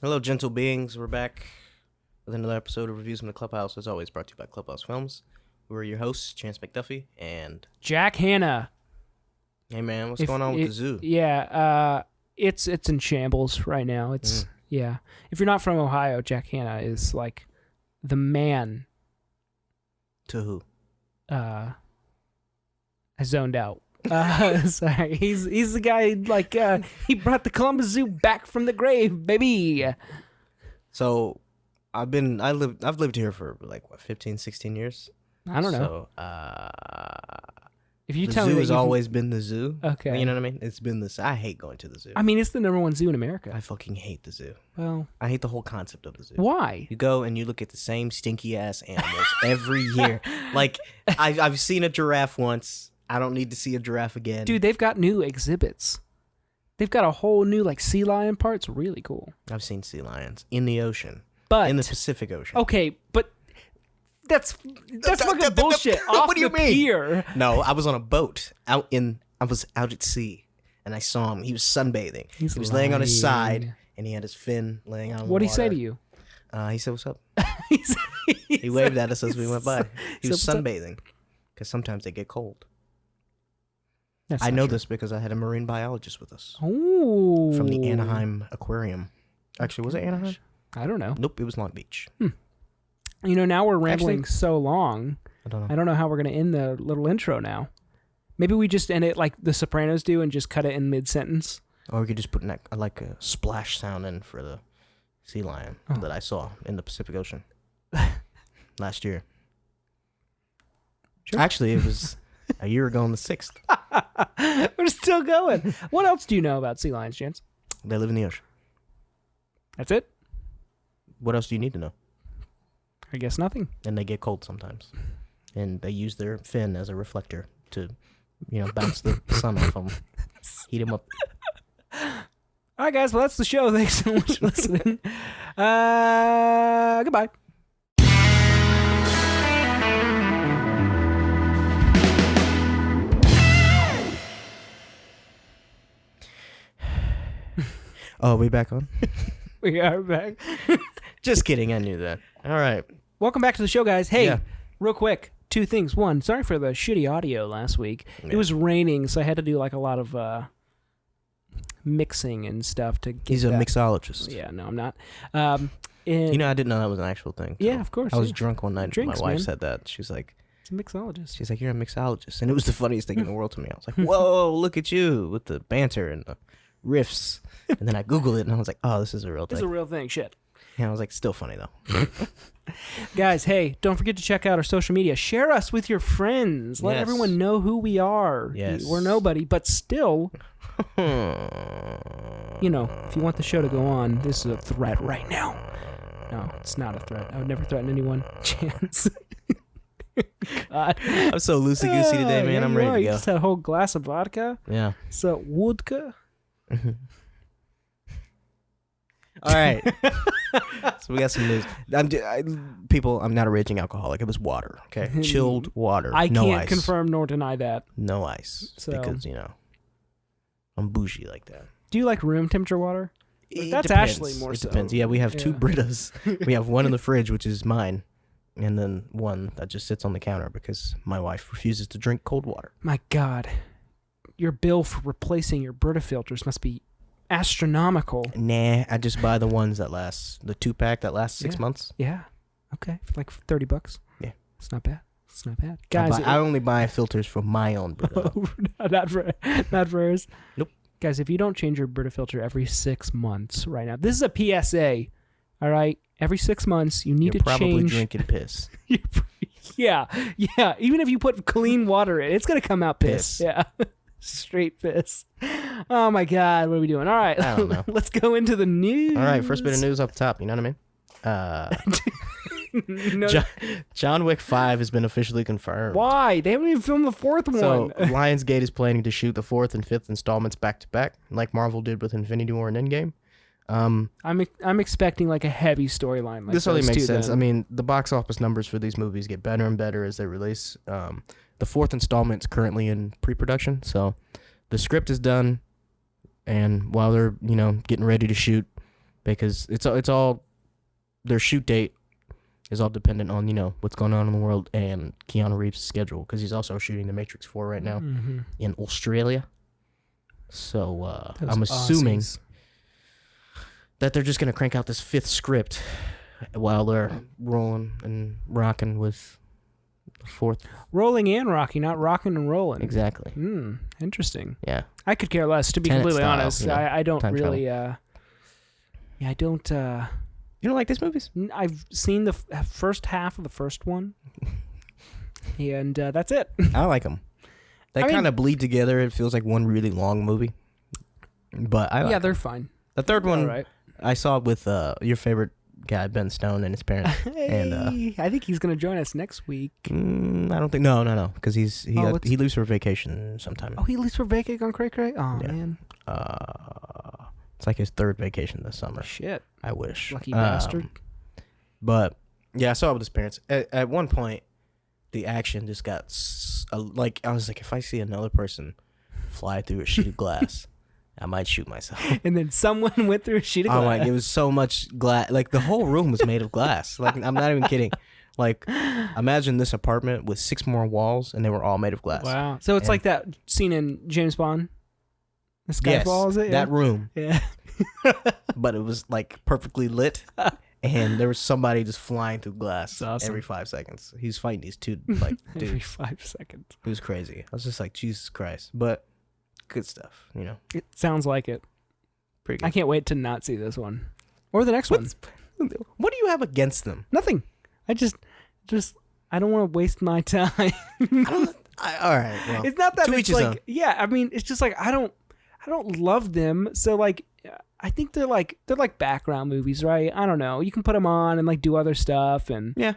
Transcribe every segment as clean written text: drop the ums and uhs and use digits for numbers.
Hello, gentle beings. We're back with another episode of Reviews from the Clubhouse, as always brought to you by Clubhouse Films. We're your hosts, Chance McDuffie and Jack Hanna. Hey man, what's going on with the zoo? Yeah, it's in shambles right now. Yeah. If you're not from Ohio, Jack Hanna is like the man. To who? I zoned out. Sorry, he's the guy like he brought the Columbus Zoo back from the grave, baby. So I've lived here for like 15, 16 years. I don't know. So If you the tell zoo me that has always been the zoo. Okay. You know what I mean? It's been this. I hate going to the zoo. I mean, it's the number one zoo in America. I fucking hate the zoo. Well, I hate the whole concept of the zoo. why? You go and you look at the same stinky ass animals every year. Like I've seen a giraffe once. I don't need to see a giraffe again. Dude, they've got new exhibits. They've got a whole new like sea lion part. It's really cool. I've seen sea lions in the ocean, But in the Pacific Ocean. okay, but that's fucking bullshit. What do you mean? Pier. No, I was on a boat I was out at sea, and I saw him. He was sunbathing. He was laying on his side, and he had his fin laying on. What'd he say to you? He said, "What's up?" he He waved at us as we went by. He was "What's up?" sunbathing because sometimes they get cold. That's I not know true. this because I had a marine biologist with us Oh, from the Anaheim Aquarium. Actually, was it Anaheim? I don't know. Nope, it was Long Beach. You know, now we're rambling so long. I don't know. I don't know how we're gonna end the little intro now. Maybe we just end it like The Sopranos do and just cut it in mid sentence. Or we could just put like a splash sound in for the sea lion that I saw in the Pacific Ocean last year. Sure. Actually, it was a year ago on the 6th. We're still going. What else do you know about sea lions, Chance? They live in the ocean. That's it? What else do you need to know? I guess nothing. And they get cold sometimes. And they use their fin as a reflector to, bounce the sun off them. Heat them up. All right, guys. Well, that's the show. Thanks so much for listening. Goodbye. Oh, we back on? We are back. Just kidding. I knew that. All right. Welcome back to the show, guys. Hey, Yeah. real quick, two things. One, sorry for the shitty audio last week. Yeah. It was raining, so I had to do like a lot of mixing and stuff to get He's a that. mixologist. Yeah, no, I'm not. And I didn't know that was an actual thing. yeah, of course. I was yeah. drunk one night. Drinks, my wife man. said that. She was like, It's a mixologist. you're a mixologist. And it was the funniest thing in the world to me. I was like, whoa, look at you with the banter and the riffs. And then I Googled it and I was like, oh, this is a real This is thing. a real thing. Shit. And I was like, still funny though. Guys, hey, don't forget to check out our social media. Share us with your friends. Let Yes. everyone know who we are. Yes. We're nobody, but still, if you want the show to go on, this is a threat right now. No, it's not a threat. I would never threaten anyone. Chance. God. I'm so loosey-goosey today, man. Yeah, I'm you ready are. to You go. just had a whole glass of vodka. Yeah. So, vodka. All right. So we got some news. I'm not a raging alcoholic. It was water, okay? Chilled water. I no can't ice. confirm nor deny that. No ice. So- Because, I'm bougie like that. Do you like room temperature water? It That's depends. Ashley more It so. depends. Yeah, we have two Yeah. Britas. We have one in the fridge, which is mine, and then one that just sits on the counter because my wife refuses to drink cold water. My God. Your bill for replacing your Brita filters must be astronomical. Nah, I just buy the ones that last, the 2-pack that lasts 6 Yeah. months. Yeah. Okay. For like $30. Yeah. It's not bad. It's not bad. Guys, I only buy filters for my own Brita. not for hers. Nope. Guys, if you don't change your Brita filter every 6 months right now, this is a PSA. All right? Every 6 months, you need You're to probably change. drinking piss. Yeah. Even if you put clean water in, it's going to come out piss. Piss. Yeah. Straight piss. Oh my God. What are we doing? All right. I don't know. Let's go into the news. All right, first bit of news up top. You know what I mean? No, John Wick 5 has been officially confirmed. why? They haven't even filmed the fourth So, one. Lionsgate is planning to shoot the 4th and 5th installments back to back, like Marvel did with Infinity War and Endgame. I'm expecting like a heavy storyline. Like This only those makes two sense. then. I mean, the box office numbers for these movies get better and better as they release. The 4th installment is currently in pre-production, so the script is done, and while they're getting ready to shoot, because it's all their shoot date is all dependent on what's going on in the world and Keanu Reeves' schedule, because he's also shooting The Matrix 4 right now in Australia. So I'm assuming that they're just gonna crank out this 5th script while they're rolling and rocking with the 4th. Rolling and rocking, not rocking and rolling. Exactly. Interesting. Yeah. I could care less, to be Tenet completely style, honest. I don't really. I don't. You don't like these movies? I've seen the first half of the first one, and that's it. I like them. They kind of bleed together. It feels like one really long movie. But I like they're fine. The third one, right. I saw with your favorite guy, Ben Stone, and his parents. Hey, and I think he's going to join us next week. I don't think. No, because he leaves for vacation sometime. Oh, he leaves for vacation on Cray Cray? Oh, Yeah. man. It's like his 3rd vacation this summer. Shit. I wish. Lucky bastard. But yeah, I saw it with his parents. At one point, the action just got like, I was like, if I see another person fly through a sheet of glass, I might shoot myself. And then someone went through a sheet of glass. Oh my! It was so much glass. Like the whole room was made of glass. Like I'm not even kidding. Like imagine this apartment with 6 more walls, and they were all made of glass. Wow! So it's like that scene in James Bond. The Skyfall, is it? That room. Yeah. But it was like perfectly lit, and there was somebody just flying through glass awesome. every 5 seconds. He was fighting these two like Every dudes. 5 seconds. It was crazy. I was just like, Jesus Christ. But good stuff, It sounds like it. Pretty good. I can't wait to not see this one or the next one. What do you have against them? Nothing. I just I don't want to waste my time. All right. Well, It's not that to it's each his like own. yeah. I mean, it's just like I don't love them. So like I think they're like background movies, right? I don't know. You can put them on and like do other stuff and Yeah.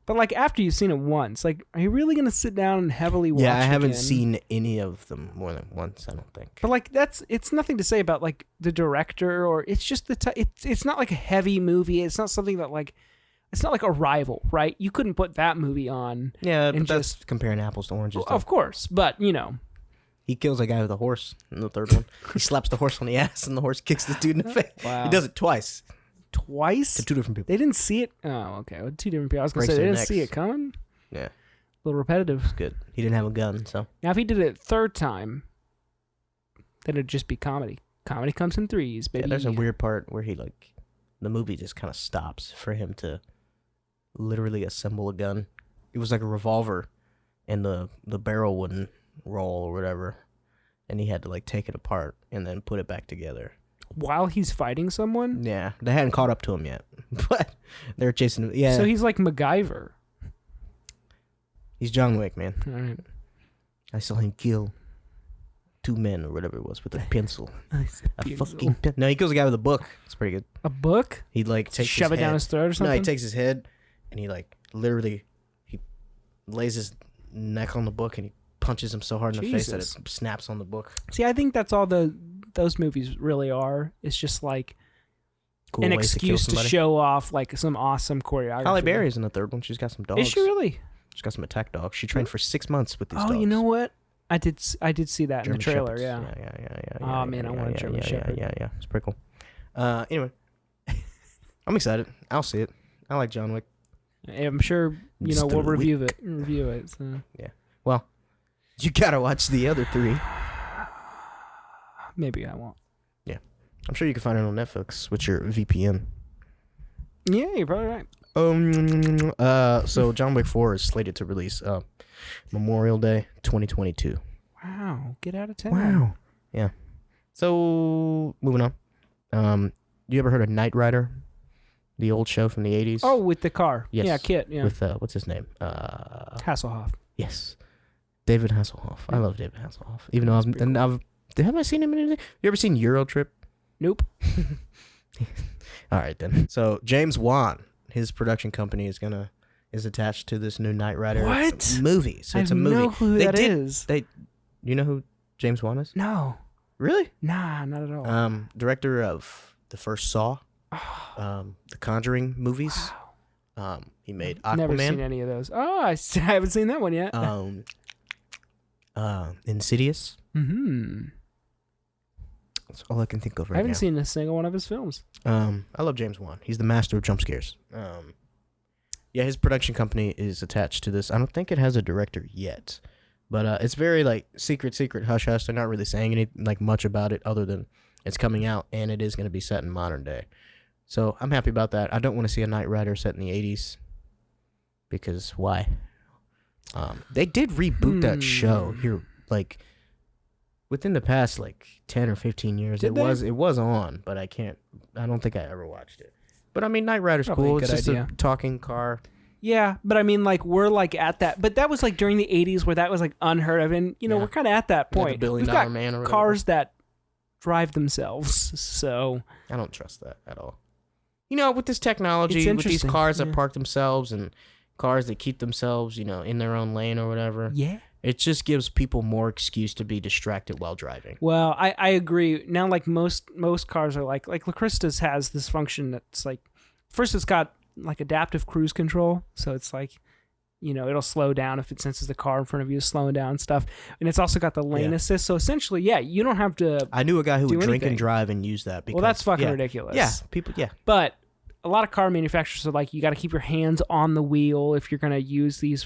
But like after you've seen it once, like are you really gonna sit down and heavily watch? Yeah, I haven't again? seen any of them more than once. I don't think. But like it's nothing to say about like the director or it's just it's not like a heavy movie. It's not something that like it's not like Arrival, right? You couldn't put that movie on. Yeah, and but that's comparing apples to oranges. Though. Of course, but He kills a guy with a horse in the 3rd one. He slaps the horse on the ass, and the horse kicks the dude in the face. Wow. He does it twice twice. to 2 different people. They didn't see it. Oh, okay. Well, 2 different people. I was gonna Breaks say they their didn't see necks. it coming. Yeah, A little repetitive. it's good. He didn't have a gun, so Now, if he did it 3rd time, then it'd just be comedy. Comedy comes in 3s, baby. yeah. There's a weird part where the movie just kind of stops for him to literally assemble a gun. It was like a revolver, and the barrel wouldn't roll or whatever, and he had to like take it apart and then put it back together. While he's fighting someone. Yeah, they hadn't caught up to him yet, but they're chasing him. Yeah, So he's like MacGyver. he's John Wick, man. All right. I saw him kill 2 men or whatever it was with a pencil. A Pencil. fucking no, he kills a guy with a book. It's pretty good. A book? He like takes Shove it his down head. his throat or something? No, he takes his head and he like literally he lays his neck on the book and he punches him so hard in the face that Jesus. it snaps on the book. See, I think that's all those movies really are. It's just like Cool an ways to kill excuse to somebody. show off like some awesome choreography. Halle Berry's in the 3rd one. She's got some dogs. Is she really? She's got some attack dogs. She trained for 6 months with these dogs. Oh, you know what? I did see that German in the trailer. Shepherds. Yeah. Yeah. Oh, man, I want a German Shepherd. Yeah. It's pretty cool. Anyway, I'm excited. I'll see it. I like John Wick. I'm sure Mr. we'll Wick. review it. So. Well, you gotta watch the other 3. Maybe I won't. I'm sure you can find it on Netflix with your VPN. Yeah, you're probably right. So John Wick 4 is slated to release Memorial Day 2022. Wow, get out of town. Yeah. So moving on. You ever heard of Knight Rider? The old show from the 80s? Oh, with the car. Yes. Yeah, Kit. Yeah. With what's his name? Hasselhoff. Yes. David Hasselhoff. I love David Hasselhoff. Even though have I seen him in anything? You ever seen Euro Trip? Nope. All right then. So James Wan, his production company is attached to this new Knight Rider What? movie. So it's I a movie. know who that is. You know who James Wan is? No. Really? Nah, not at all. Director of the first Saw, the Conjuring movies. He made Aquaman. Never seen any of those. Oh, I haven't seen that one yet. Insidious. Mm-hmm. That's all I can think of right I haven't now. seen a single one of his films. I love James Wan. He's the master of jump scares. Yeah, his production company is attached to this. I don't think it has a director yet, but it's very like secret, hush hush. They're not really saying anything like much about it other than it's coming out and it is going to be set in modern day. So I'm happy about that. I don't want to see a Knight Rider set in the 80s because why? They did reboot that show here like within the past like 10 or 15 years. Did It was on, but I don't think I ever watched it. But I mean, Knight Rider's Probably cool. a It's good just idea. a talking car. Yeah, but I mean, like, we're like at that. But that was like during the 80s where that was like unheard of. And, Yeah. we're kind of at that Like a point. $1 billion We've got man or whatever. cars that drive themselves. So, I don't trust that at all. With this technology, It's with these interesting, cars that yeah. park themselves and cars that keep themselves, in their own lane or whatever, yeah. it just gives people more excuse to be distracted while driving. Well, I agree. Now, like, most cars are like La Crista's has this function that's like, first it's got like adaptive cruise control. So it's like, it'll slow down if it senses the car in front of you is slowing down and stuff. And it's also got the lane Yeah. assist. So essentially, yeah, you don't have to. I knew a guy who Do would drink anything. and drive and use that. Because, Well, that's fucking yeah. ridiculous. Yeah, people, yeah. But a lot of car manufacturers are like, you got to keep your hands on the wheel if you're going to use these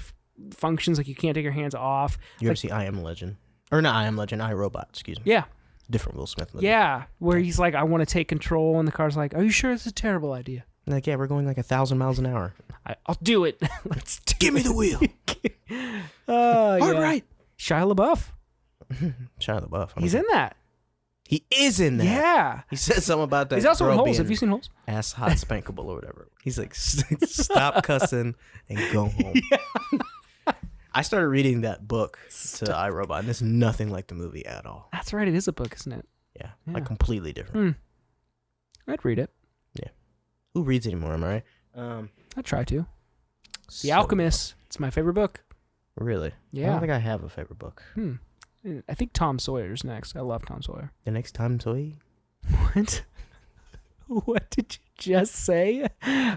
functions. Like, you can't take your hands off. You ever see I Am Legend? Or not I Am Legend, I, Robot, excuse me. Yeah. Different Will Smith movie. Yeah. Where he's like, I want to take control. And the car's like, are you sure it's a terrible idea? Like, yeah, we're going like 1,000 miles an hour. I'll do it. Let's do Give me the wheel. All All right. Shia LaBeouf. Shia LaBeouf. He's in that. He is in that. Yeah. He said something about that. He's also in girl Holes. being Have you seen Holes? ass hot spankable or whatever. He's like, stop cussing and go home. I started reading that book to iRobot, and it's nothing like the movie at all. That's right. It is a book, isn't it? Yeah, Yeah. like completely different. I'd read it. Who reads anymore? Am I right? I'd try to. The so- Alchemist. It's my favorite book. Really? I Yeah. don't think I have a favorite book. I think Tom Sawyer's next. I love Tom Sawyer. The next time, Toy. What? What did you just say?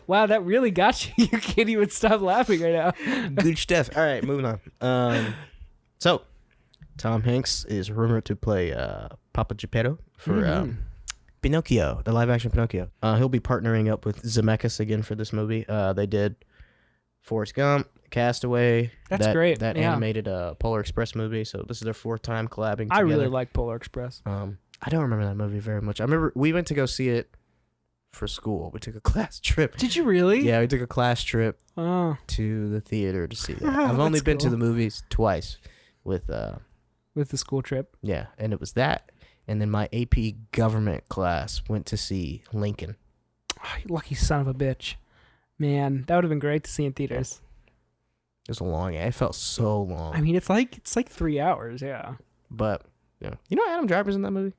Wow, that really got you. You can't even stop laughing right now. Good stuff. All right, moving on. So Tom Hanks is rumored to play Papa Geppetto for Pinocchio, the live-action Pinocchio. He'll be partnering up with Zemeckis again for this movie. They did Forrest Gump, Castaway. That's great, That yeah. animated Polar Express movie. So this is their fourth time collabing I together. really like Polar Express. I don't remember that movie very much. I remember we went to go see it for school. We took a class trip. Did you really? Yeah, we took a class trip Oh, to the theater to see that. I've only That's been to cool. the movies twice with with the school trip. yeah, and it was that, and then my AP government class went to see Lincoln. Oh, you lucky son of a bitch. Man, that would have been great to see in theaters. It was a long. It felt so long. I mean, it's like 3 hours. Yeah. But you know Adam Driver's in that movie.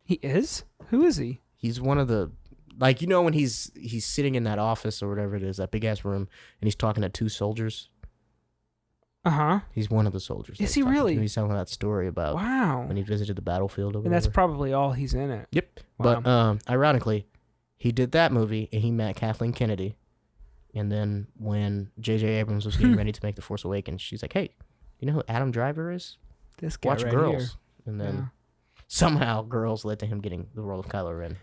He is? Who is he? He's one of the when he's sitting in that office or whatever it is, that big ass room, and he's talking to two soldiers. Uh-huh. He's one of the soldiers. Is that he's he talking to. really? He's telling that story about Wow. when he visited the battlefield or whatever. And that's probably all he's in it. Yep. Wow. But ironically, he did that movie and he met Kathleen Kennedy. And then when J.J. Abrams was getting ready to make The Force Awakens, she's like, "Hey, you know who Adam Driver is? This guy Watch right Girls." here. And then Yeah. somehow Girls led to him getting the role of Kylo Ren.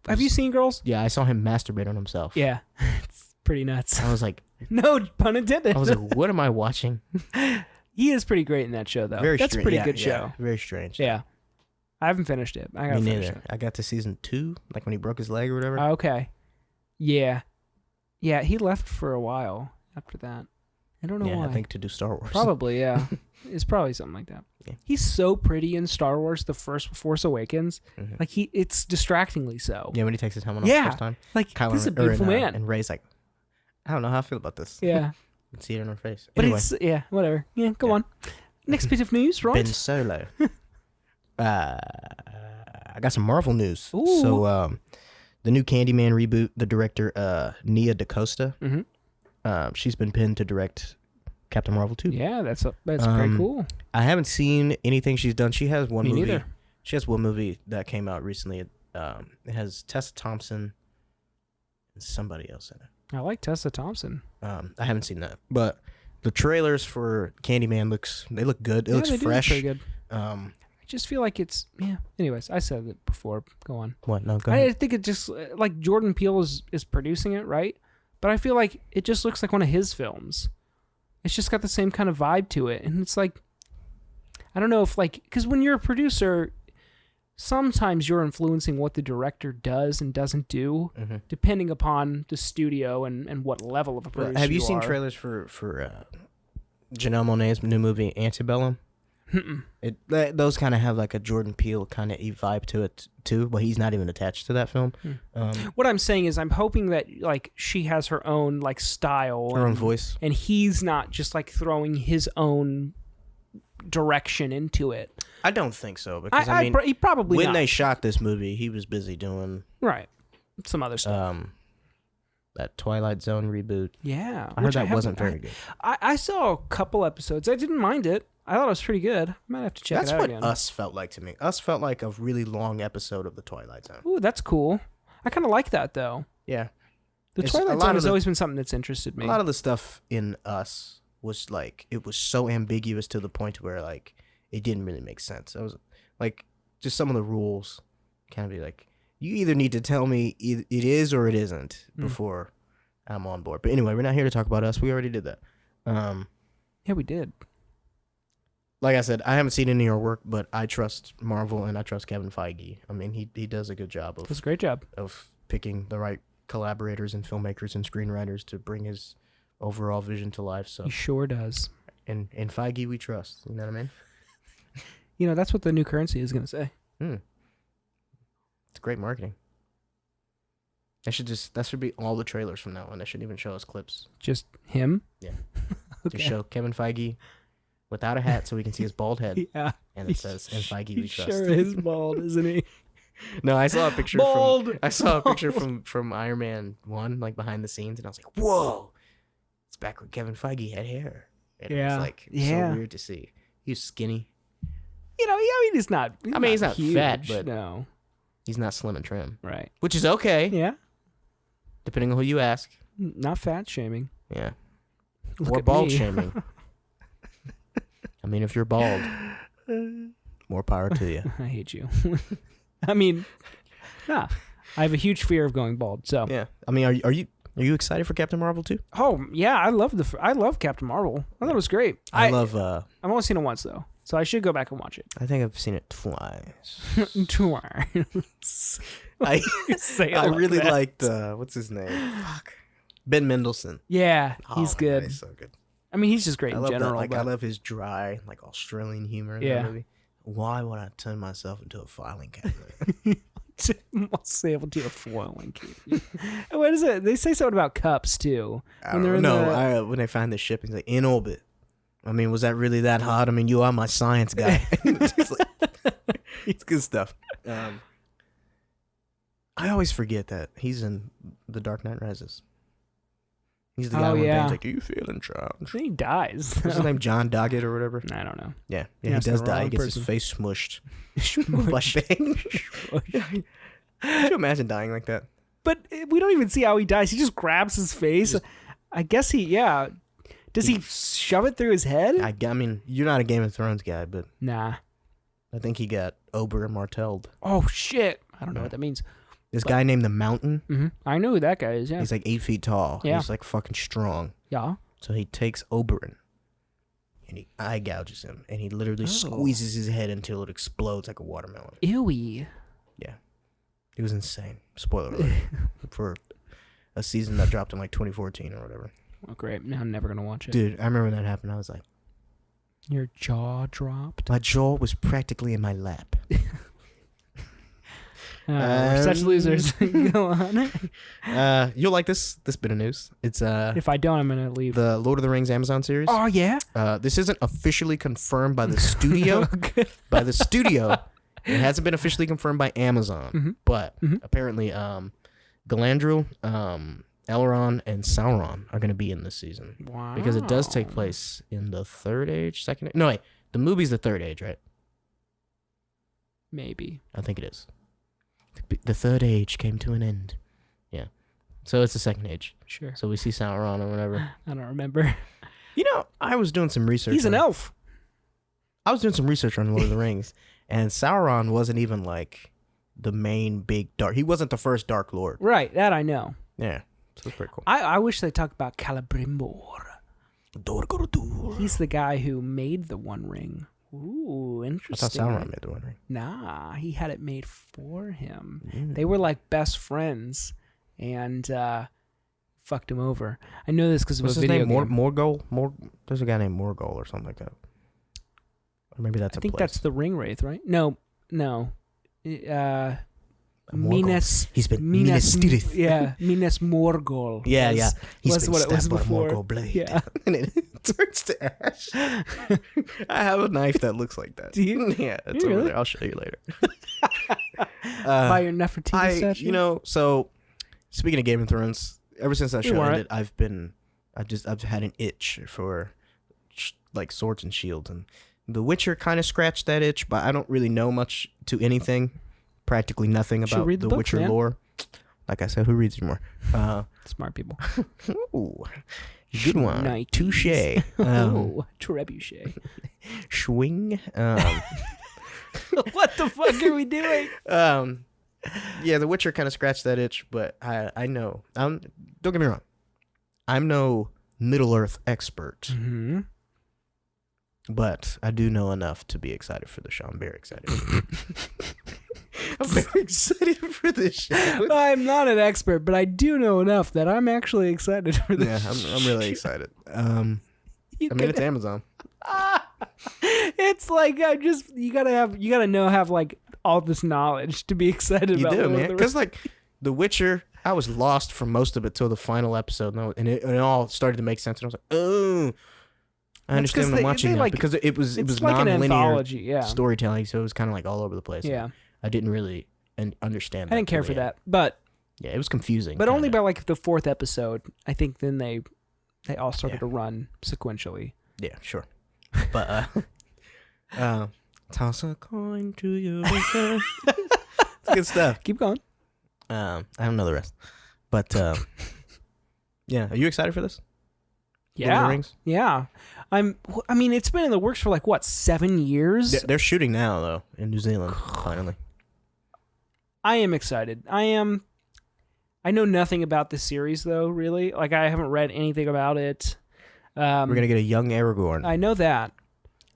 Have you seen Girls? Yeah, I saw him masturbate on himself. Yeah. It's pretty nuts. I was like, No pun intended. what am I watching? He is pretty great in that show, though. That's a strange. pretty Yeah, good yeah, show. very strange. Yeah. I haven't finished it. I gotta Me finish neither. it. I got to season 2, like when he broke his leg or whatever. Okay. Yeah. Yeah, he left for a while after that. I don't know yeah, why. I think to do Star Wars. Probably, yeah. It's probably something like that. Yeah. He's so pretty in Star Wars, the first Force Awakens. Mhm. Like it's distractingly so. Yeah, when he takes his helmet off Yeah. the first time. Like Kylo this is a Ren- or beautiful man. And Rey's like, I don't know how I feel about this. Yeah. You can see it in her face. But Anyway, it's whatever. Yeah, go on. Next bit of news, right? Ben Solo. I got some Marvel news. Ooh. So, the new Candyman reboot, the director Nia DaCosta, she's been pinned to direct Captain Marvel 2. Yeah, that's pretty cool. I haven't seen anything she's done. She has one Me movie. neither. She has one movie that came out recently. It has Tessa Thompson and somebody else in it. I like Tessa Thompson. I haven't seen that, but the trailers for Candyman look good. It looks they do fresh. pretty good. I just feel like it's Anyways, I said it before. Go on. What? No, go ahead. I think it just like Jordan Peele is producing it, right? But I feel like it just looks like one of his films. It's just got the same kind of vibe to it, and it's like, I don't know if because when you're a producer, sometimes you're influencing what the director does and doesn't do, depending upon the studio and what level of a producer. Have you seen are. trailers for Janelle Monáe's new movie Antebellum? Those kind of have like a Jordan Peele kind of vibe to it too, but he's not even attached to that film. What I'm saying is, I'm hoping that like she has her own like style, her own voice, and he's not just like throwing his own direction into it. I don't think so, because I mean, he probably when not. they shot this movie, he was busy doing some other stuff. That Twilight Zone reboot. Yeah, I heard that wasn't very good. I saw a couple episodes. I didn't mind it. I thought it was pretty good. I might have to check it out again. That's what Us felt like to me. Us felt like a really long episode of the Twilight Zone. Ooh, that's cool. I kind of like that though. Yeah, the Twilight Zone has always been something that's interested me. A lot of the stuff in Us was like, it was so ambiguous to the point where like it didn't really make sense. I was like, just some of the rules kind of be like, you either need to tell me it is or it isn't before I'm on board. But anyway, we're not here to talk about Us. We already did that. Yeah, we did. Like I said, I haven't seen any of your work, but I trust Marvel and I trust Kevin Feige. I mean, he does a good job of. Does a great job of picking the right collaborators and filmmakers and screenwriters to bring his overall vision to life. So he sure does. And Feige we trust. You know what I mean? You know, that's what the new currency is going to say. It's great marketing. That should be all the trailers from now on. They shouldn't even show us clips. Just him? Yeah. Okay. Just show Kevin Feige without a hat so we can see his bald head. Yeah. And it says, "And Feige we trust." He sure is bald, isn't he? No, I saw a picture bald. from Iron Man 1, like behind the scenes, and I was like, whoa. It's back when Kevin Feige had hair. And it was like so weird to see. He was skinny. You know, he's not. He's not huge, fat, but no, he's not slim and trim. Right. Which is okay. Yeah. Depending on who you ask. Not fat shaming. Yeah. Look or at bald me. shaming. I mean, if you're bald, more power to you. I hate you. I mean, I have a huge fear of going bald. So yeah. I mean, are you excited for Captain Marvel too? Oh yeah, I love Captain Marvel. I thought it was great. I've only seen it once though, so I should go back and watch it. I think I've seen it twice. Twice. I really that. liked what's his name? Fuck. Ben Mendelsohn. Yeah, he's good. He's so good. I mean, he's just great in general. I love his dry, like Australian humor in that movie. Why would I turn myself into a filing cabinet? Must be able to do a foiling cabinet. What is it? They say something about cups too. When they find the ship, he's like, in orbit. I mean, was that really that hard? I mean, you are my science guy. It's good stuff. I always forget that he's in The Dark Knight Rises. He's the guy who he's like, "Are you feeling charged?" He dies. What's his name? John Doggett or whatever? I don't know. Yeah, he does die. He gets his face smushed. Could you imagine dying like that? But we don't even see how he dies. He just grabs his face. I guess does he shove it through his head? I mean, you're not a Game of Thrones guy, but nah. I think he got Oberyn Martelled. Oh shit! I don't know what that means. This guy named the Mountain. Mm-hmm. I know who that guy is. Yeah, he's like 8 feet tall. Yeah, he's like fucking strong. Yeah. So he takes Oberyn, and he eye gouges him, and he literally squeezes his head until it explodes like a watermelon. Ewy. Yeah, it was insane. Spoiler alert for a season that dropped in like 2014 or whatever. Oh great! Now I'm never gonna watch it. Dude, I remember when that happened. I was like, your jaw dropped. My jaw was practically in my lap. We're such losers. Go on. You'll like this bit of news. It's if I don't, I'm gonna leave. The Lord of the Rings Amazon series. Oh yeah. This isn't officially confirmed by the studio. By the studio, it hasn't been officially confirmed by Amazon. But apparently, Galadriel, Elrond, and Sauron are going to be in this season. Wow. Because it does take place in the Third Age, Second Age. No, wait. The movie's the Third Age, right? Maybe. I think it is. The Third Age came to an end. Yeah. So it's the Second Age. Sure. So we see Sauron or whatever. I don't remember. You know, I was doing some research. He's an elf. I was doing some research on Lord of the Rings, And Sauron wasn't even like the main big dark. He wasn't the first Dark Lord. Right, that I know. Yeah, so it's pretty cool. I wish they talked about Celebrimbor. He's the guy who made the One Ring. Ooh, I interesting. thought Sauron made the One Ring. Nah, he had it made for him. Mm. They were like best friends, and fucked him over. I know this because of What's a his video name? game. Morgul? There's a guy named Morgul or something like that. Or maybe that's I a think place. that's the Ring Wraith, right? No. Morgul. Minas. He's been Minas Tirith. Yeah, Minas Morgul. Yeah. He's was been what it was stabbed by a before. Morgul blade. Yeah. And it turns to ash. I have a knife that looks like that. Do you? Yeah, it's You over really? there. I'll show you later. By your Nefertiti statue. So speaking of Game of Thrones, ever since that You show weren't. ended, I've had an itch for like swords and shields, and The Witcher kind of scratched that itch, but I don't really know much to anything, practically nothing Should about read the books, Witcher man. lore. Like I said, who reads anymore? Smart people. Ooh, good one. Shnikes. Touche. Oh, trebuchet. Swing. What the fuck are we doing? Yeah, The Witcher kind of scratched that itch, but I know. Don't get me wrong. I'm no Middle Earth expert, Mm-hmm. but I do know enough to be excited for the show. I'm very excited. I'm very excited for this show. I'm not an expert, but I do know enough that I'm actually excited for this. Yeah, I'm really excited. You I mean, it's Amazon. it's like you gotta have like all this knowledge to be excited You about. do, Lord of man. the Because like The Witcher, I was lost for most of it till the final episode, and it all started to make sense. And I was like, oh, I That's understand 'cause what I'm they watching now, like- because it was it's like an non-linear anthology, yeah. storytelling, so it was kind of like all over the place. Yeah, I didn't really understand. I didn't care for that, but Yeah, it was confusing. only kinda. by like the 4th episode, I think. Then they all started Yeah. to run sequentially. Yeah, sure. But toss a coin to your maker. It's good stuff. Keep going. I don't know the rest, but yeah. Are you excited for this? Lord of the Yeah, Rings? yeah. I mean, it's been in the works for like what 7 years. They're shooting now though in New Zealand. Finally. I am excited. I know nothing about this series though. Really, like I haven't read anything about it. We're gonna get a young Aragorn. I know that.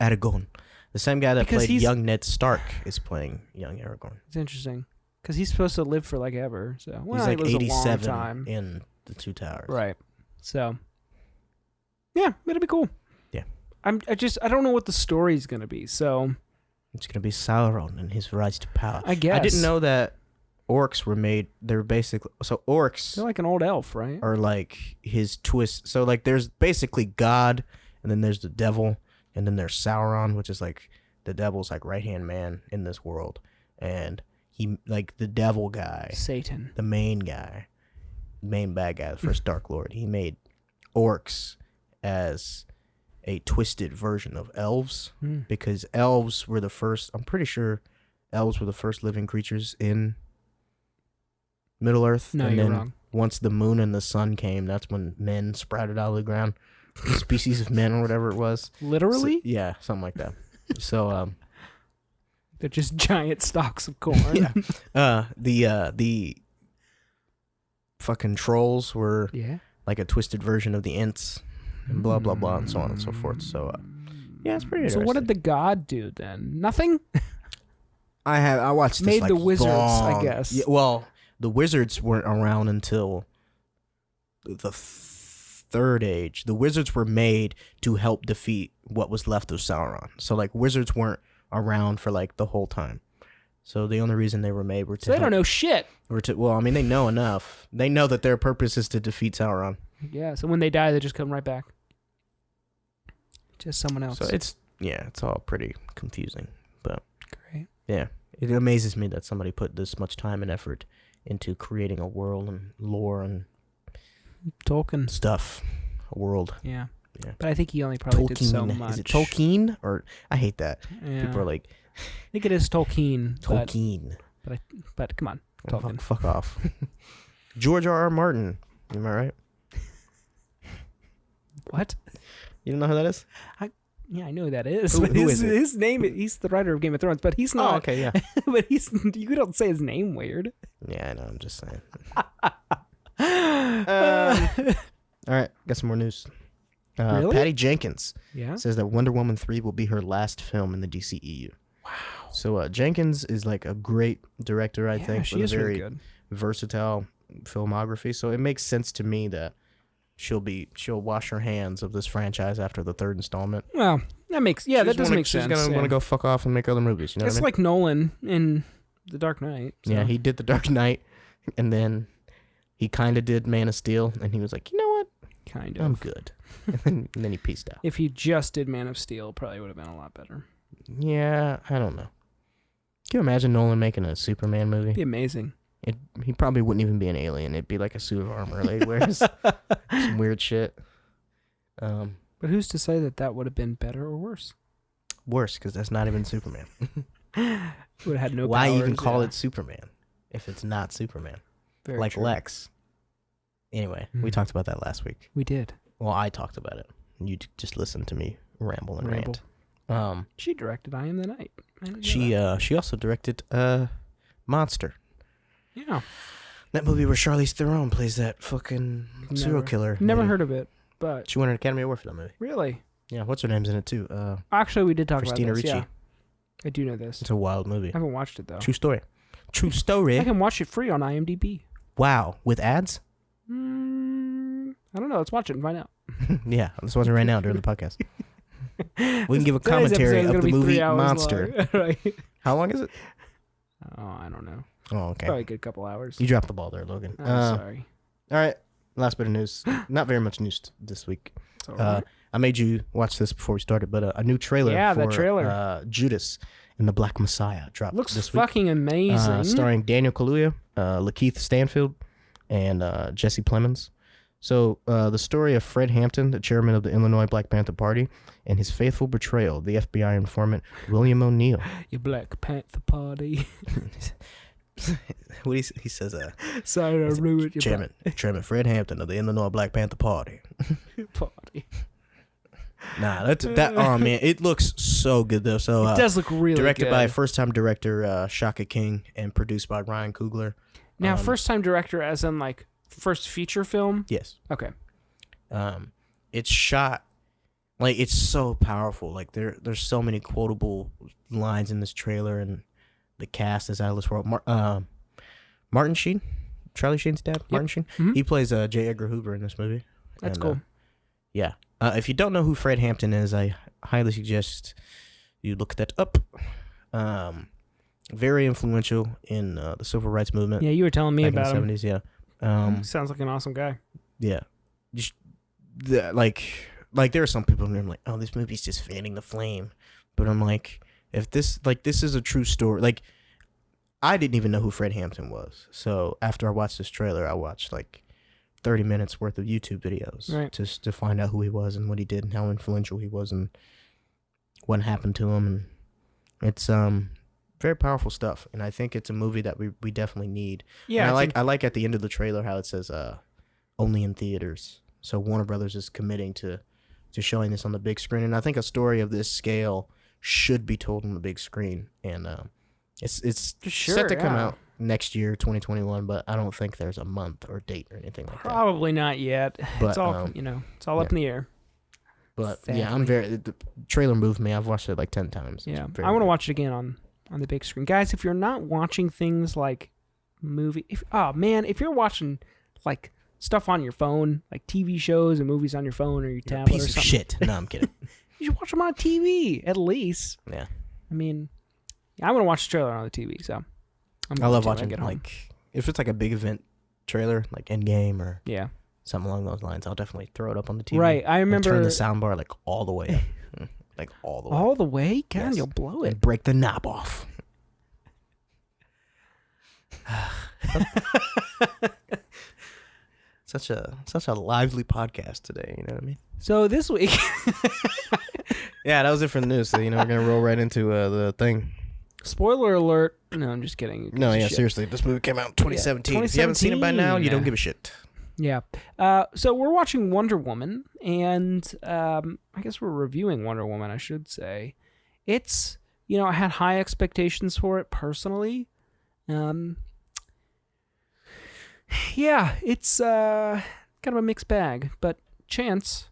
Aragorn. The same guy that Because played he's- young Ned Stark is playing young Aragorn. It's interesting because he's supposed to live for like ever. So well, He's like he lives a long 87 time. in the Two Towers. Right. So yeah, it'll be cool. Yeah. I don't know what the story's gonna be. So It's gonna be Sauron and his rise to power. I guess I didn't know that orcs were made. They're basically orcs they're like an old elf, right? are like his twist. So like there's basically God, and then there's the devil, and then there's Sauron, which is like the devil's like right hand man in this world, and he like the devil guy, Satan. the main guy, main bad guy, the first Dark Lord. He made orcs as a twisted version of elves, because elves were the first. I'm pretty sure elves were the first living creatures in Middle Earth. No, and you're then wrong. once the moon and the sun came, that's when men sprouted out of the ground. Species of men or whatever it was. Literally, So- yeah, something like that. So they're just giant stalks of corn. yeah. The fucking trolls were Yeah. like a twisted version of the Ents, and blah blah blah, and so on and so forth. So yeah, it's pretty So interesting. what did the god do then? Nothing. I watched this Made like the wizards, I long- guess. Yeah, well, the wizards weren't around until the Third Age. The wizards were made to help defeat what was left of Sauron. So like wizards weren't around for like the whole time. So the only reason they were made were to So they don't know shit. well, I mean, they know enough. They know that their purpose is to defeat Sauron. Yeah. So when they die, they just come right back. Just someone else. So it's all pretty confusing. But great. yeah, it amazes me that somebody put this much time and effort into creating a world and lore and Tolkien. stuff. A world. Yeah. Yeah. But I think he only probably did so Tolkien. much. Is it Tolkien? Or I hate that. Yeah. People are like, I think it is Tolkien. Tolkien. But come on, Oh, Tolkien. fuck off. George R.R. Martin. Am I right? What? You don't know who that is? Yeah, I know who that is. Who but is it? His name, he's the writer of Game of Thrones, but he's not. Oh, okay, yeah. But you don't say his name weird. Yeah, I know. I'm just saying. All right, got some more news. Really? Patty Jenkins Yeah. says that Wonder Woman 3 will be her last film in the DCEU. Wow. So Jenkins is like a great director, I think, she with a is very really good. versatile filmography. So it makes sense to me that she'll wash her hands of this franchise after the third installment. Well, that does make sense. She's gonna want to go fuck off and make other movies. You know It's what I mean? like Nolan in The Dark Knight. So. Yeah, he did The Dark Knight, and then he kind of did Man of Steel, and he was like, you know what? Kind of. I'm good. And then he pieced out. If he just did Man of Steel, probably would have been a lot better. Yeah, I don't know. Can you imagine Nolan making a Superman movie? It'd be amazing. He probably wouldn't even be an alien. It'd be like a suit of armor. Like, wears some weird shit. But who's to say that would have been better or worse? Worse, because that's not even Superman. Would have had no Why powers, even call yeah. it Superman if it's not Superman? Very like true. Lex. Anyway, we Mhm. talked about that last week. We did. Well, I talked about it. You just listened to me ramble and Ramble. rant. She directed I Am the Night. I didn't know She that. she also directed Monster. Yeah. That movie where Charlize Theron plays that fucking serial killer. Never lady. heard of it, but She won an Academy Award for that movie. really. Yeah, what's her name's in it too? Actually, we did talk Christina about this. Ricci. Yeah. I do know this. It's a wild movie. I haven't watched it though. True story. True story. I can watch it free on IMDb. Wow, with ads? I don't know. Let's watch it and find out. Yeah, let's watch it right now during the podcast. We can give a Today's commentary episode is of gonna the be 3 movie hours Monster. long. Right. How long is it? Oh, I don't know. Oh, okay. Probably a good couple hours. You dropped the ball there, Logan. I'm sorry. All right, last bit of news. Not very much news this week. It's all right. I made you watch this before we started, but a new trailer Yeah, for that trailer. Judas and the Black Messiah dropped Looks this week. fucking amazing. Starring Daniel Kaluuya, Lakeith Stanfield, and Jesse Plemons. So the story of Fred Hampton, the chairman of the Illinois Black Panther Party, and his faithful betrayal, the FBI informant William O'Neill. Your Black Panther Party. What he says, Sorry, I ruined your Chairman Fred Hampton of the Illinois Black Panther Party. Black Party. Nah, that. Oh man, it looks so good though. So It does look really directed good. by first-time director Shaka King and produced by Ryan Coogler. Now, first-time director as in, like, first feature film? Yes. Okay. It's shot like it's so powerful. Like there's so many quotable lines in this trailer, and the cast is out of this world. Martin Sheen, Charlie Sheen's dad, Martin Sheen. Mhm. He plays J. Edgar Hoover in this movie. That's And, cool. Yeah. If you don't know who Fred Hampton is, I highly suggest you look that up. Very influential in the civil rights movement. Yeah, you were telling me back about in him. the 70s. Yeah. Sounds like an awesome guy. Yeah. Like there are some people who are like, oh, this movie's just fanning the flame. But I'm like, if this is a true story. Like, I didn't even know who Fred Hampton was. So after I watched this trailer, I watched like 30 minutes worth of YouTube videos just to find out who he was and what he did and how influential he was and what happened to him. And it's very powerful stuff. And I think it's a movie that we definitely need. Yeah, And I like at the end of the trailer how it says only in theaters. So Warner Brothers is committing to showing this on the big screen, and I think a story of this scale should be told on the big screen. And it's set to come out next year, 2021, but I don't think there's a month or date or anything like that. Probably not yet. But, it's all it's all up in the air. But Sadly. yeah, the trailer moved me. I've watched it like 10 times. Yeah, It's I want to good. watch it again on the big screen, guys. If you're not watching things like if you're watching like stuff on your phone, like TV shows and movies on your phone or your You're a tablet piece or of something, shit. No, I'm kidding. you should watch them on TV at least. Yeah, I mean, I'm gonna watch the trailer on the TV, so I love watching when get home. like if it's like a big event trailer, like Endgame or Yeah, something along those lines. I'll definitely throw it up on the TV. right. I And turn remember the soundbar like all the way up. Like all the way. all the way. God, Yes. you'll blow it. And break the knob off. Such a lively podcast today, you know what I mean? So this week, Yeah, that was it for the news. So we're gonna roll right into the thing. spoiler alert. No, I'm just kidding. No, It's yeah, shit. seriously, this movie came out in 2017. If you haven't seen it by now, you don't 2017. give a shit. Yeah. So we're watching Wonder Woman, and I guess we're reviewing Wonder Woman, I should say. It's, I had high expectations for it personally. Yeah, it's kind of a mixed bag. But Chance,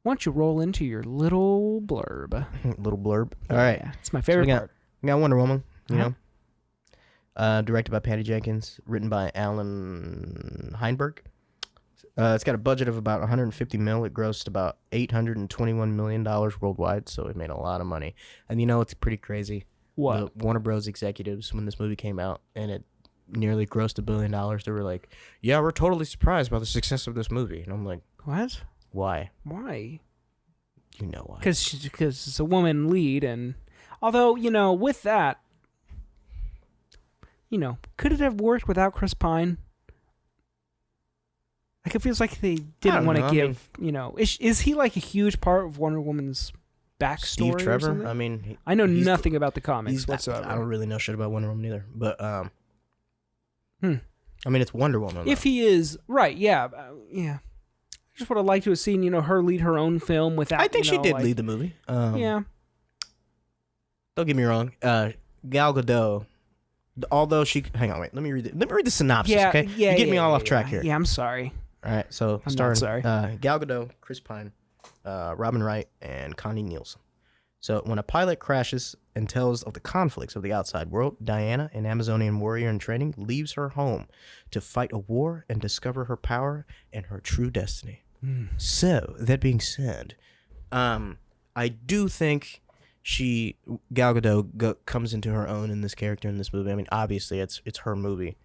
why don't you roll into your little blurb? Little blurb. All right. Yeah, it's my favorite part. We got Wonder Woman, you Uh-huh. know. Directed by Patty Jenkins, written by Alan Heinberg. It's got a budget of about 150 mil. It grossed about $821 million worldwide, so it made a lot of money. And it's pretty crazy. What? The Warner Bros. Executives, when this movie came out and it nearly grossed $1 billion, they were like, yeah, we're totally surprised by the success of this movie. And I'm like, What? why? Why? You know why. Because it's a woman lead, and although, with that, could it have worked without Chris Pine? Like, it feels like they didn't want to give, is he like a huge part of Wonder Woman's backstory? Steve or Trevor? something? I mean, I know nothing about the comics I whatsoever. don't really know shit about Wonder Woman either. But, I mean, it's Wonder Woman. If he is, right, yeah. Yeah. I just would have liked to have seen, her lead her own film without, I think she did lead the movie. Yeah. Don't get me wrong. Gal Gadot, although hang on, wait. Let me read the synopsis. Yeah, Okay, yeah, you get me yeah, all off yeah, track here. Yeah, I'm sorry. All right, so I'm starring not sorry. Gal Gadot, Chris Pine, Robin Wright, and Connie Nielsen. So when a pilot crashes and tells of the conflicts of the outside world, Diana, an Amazonian warrior in training, leaves her home to fight a war and discover her power and her true destiny. So that being said, I do think Gal Gadot comes into her own in this character in this movie. I mean, obviously it's her movie.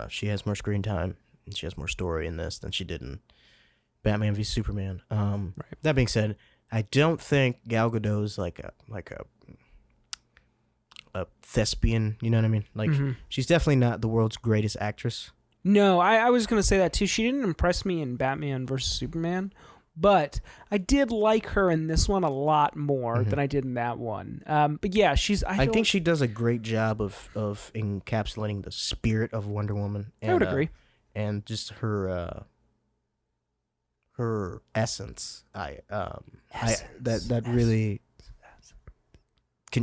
She has more screen time and she has more story in this than she did in Batman v Superman. Right. That being said, I don't think Gal Gadot is like a thespian. You know what I mean? Like she's definitely not the world's greatest actress. No, I was going to say that too. She didn't impress me in Batman vs. Superman, but I did like her in this one a lot more than I did in that one. But yeah, I think she does a great job of encapsulating the spirit of Wonder Woman. And, I would agree. And just her essence. That really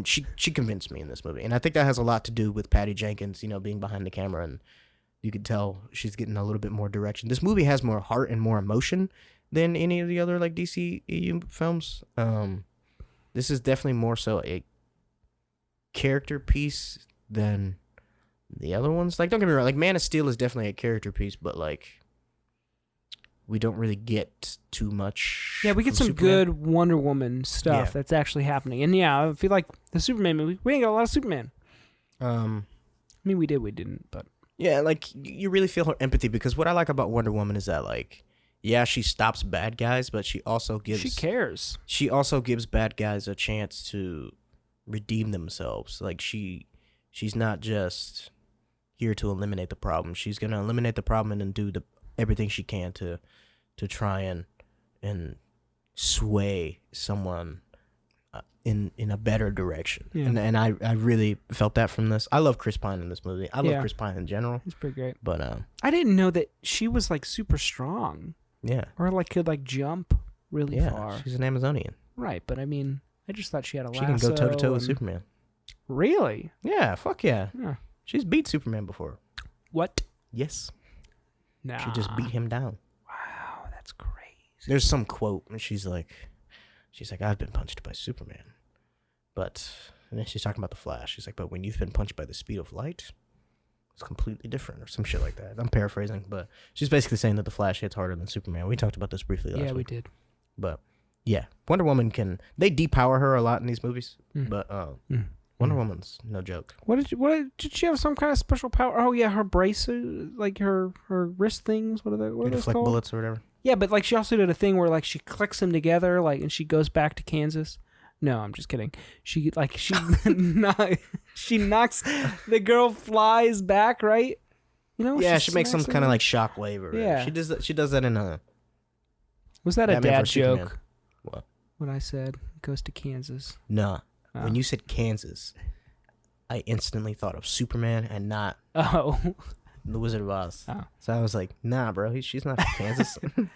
she convinced me in this movie, and I think that has a lot to do with Patty Jenkins, being behind the camera, and you could tell she's getting a little bit more direction. This movie has more heart and more emotion than any of the other like DC EU films. This is definitely more so a character piece than the other ones. Like, don't get me wrong, like Man of Steel is definitely a character piece, but like we don't really get too much. Yeah, we get from some Superman. good Wonder Woman stuff that's actually happening. And yeah, I feel like the Superman movie, we ain't got a lot of Superman. I mean, we did, we didn't, but yeah, like you really feel her empathy, because what I like about Wonder Woman is that, like, yeah, she stops bad guys, but she cares. She also gives bad guys a chance to redeem themselves. Like she's not just here to eliminate the problem. She's gonna eliminate the problem and then do everything she can to try and sway someone in a better direction. Yeah. And I really felt that from this. I love Chris Pine in this movie. I love Chris Pine in general. He's pretty great. But I didn't know that she was like super strong. yeah. Or like could like jump really far. She's an Amazonian. Right, but I mean, I just thought she had a lasso. She can go toe to toe with and- Superman. Really? Yeah, fuck yeah. Yeah. She's beat Superman before. What? Yes. Nah. She just beat him down. Wow, that's crazy. There's some quote and she's like, I've been punched by Superman. But, and then she's talking about the Flash. She's like, but when you've been punched by the speed of light, it's completely different, or some shit like that. I'm paraphrasing, but she's basically saying that the Flash hits harder than Superman. We talked about this briefly last week. Yeah, we did. But yeah, Wonder Woman they depower her a lot in these movies, but Wonder Woman's no joke. What did she have some kind of special power? Oh yeah, her braces, like her wrist things. What are they? What are those Deflect called? bullets or whatever. Yeah, but like she also did a thing where like she clicks them together, like, and she goes back to Kansas. No, I'm just kidding. She she knocks the girl, flies back, right? Yeah, she makes some smacks kind her. of like shockwave or whatever. Yeah. She does that in a. Was that a Batman dad vs. Superman. joke? What? What I said goes to Kansas. Nah. Oh. When you said Kansas, I instantly thought of Superman and not Oh, The Wizard of Oz. Oh. So I was like, nah, bro, she's not from Kansas. I'm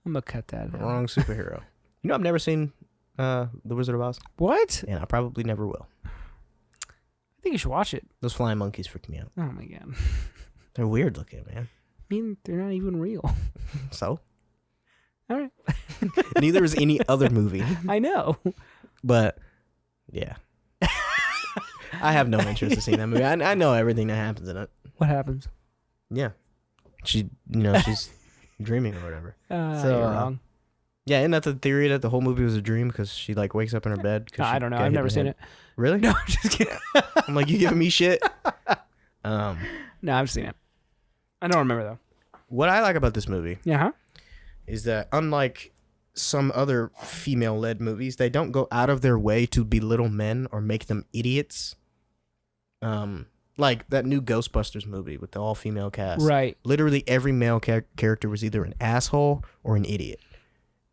gonna cut that out. Wrong superhero. You know, I've never seen The Wizard of Oz, What? and I probably never will. I think you should watch it. Those flying monkeys freak me out. Oh my god. They're weird looking, man. I mean, they're not even real. So? All right. Neither is any other movie. I know. But, yeah. I have no interest in seeing that movie. I know everything that happens in it. What happens? Yeah. She's dreaming or whatever. You're wrong. Yeah, and that's the theory that the whole movie was a dream because she like wakes up in her bed. I don't know. I've never seen it. Really? No, I'm just kidding. I'm like, you giving me shit? No, I've seen it. I don't remember though. What I like about this movie Yeah. is that unlike some other female-led movies, they don't go out of their way to belittle men or make them idiots. Like that new Ghostbusters movie with the all-female cast. Right. Literally every male character was either an asshole or an idiot.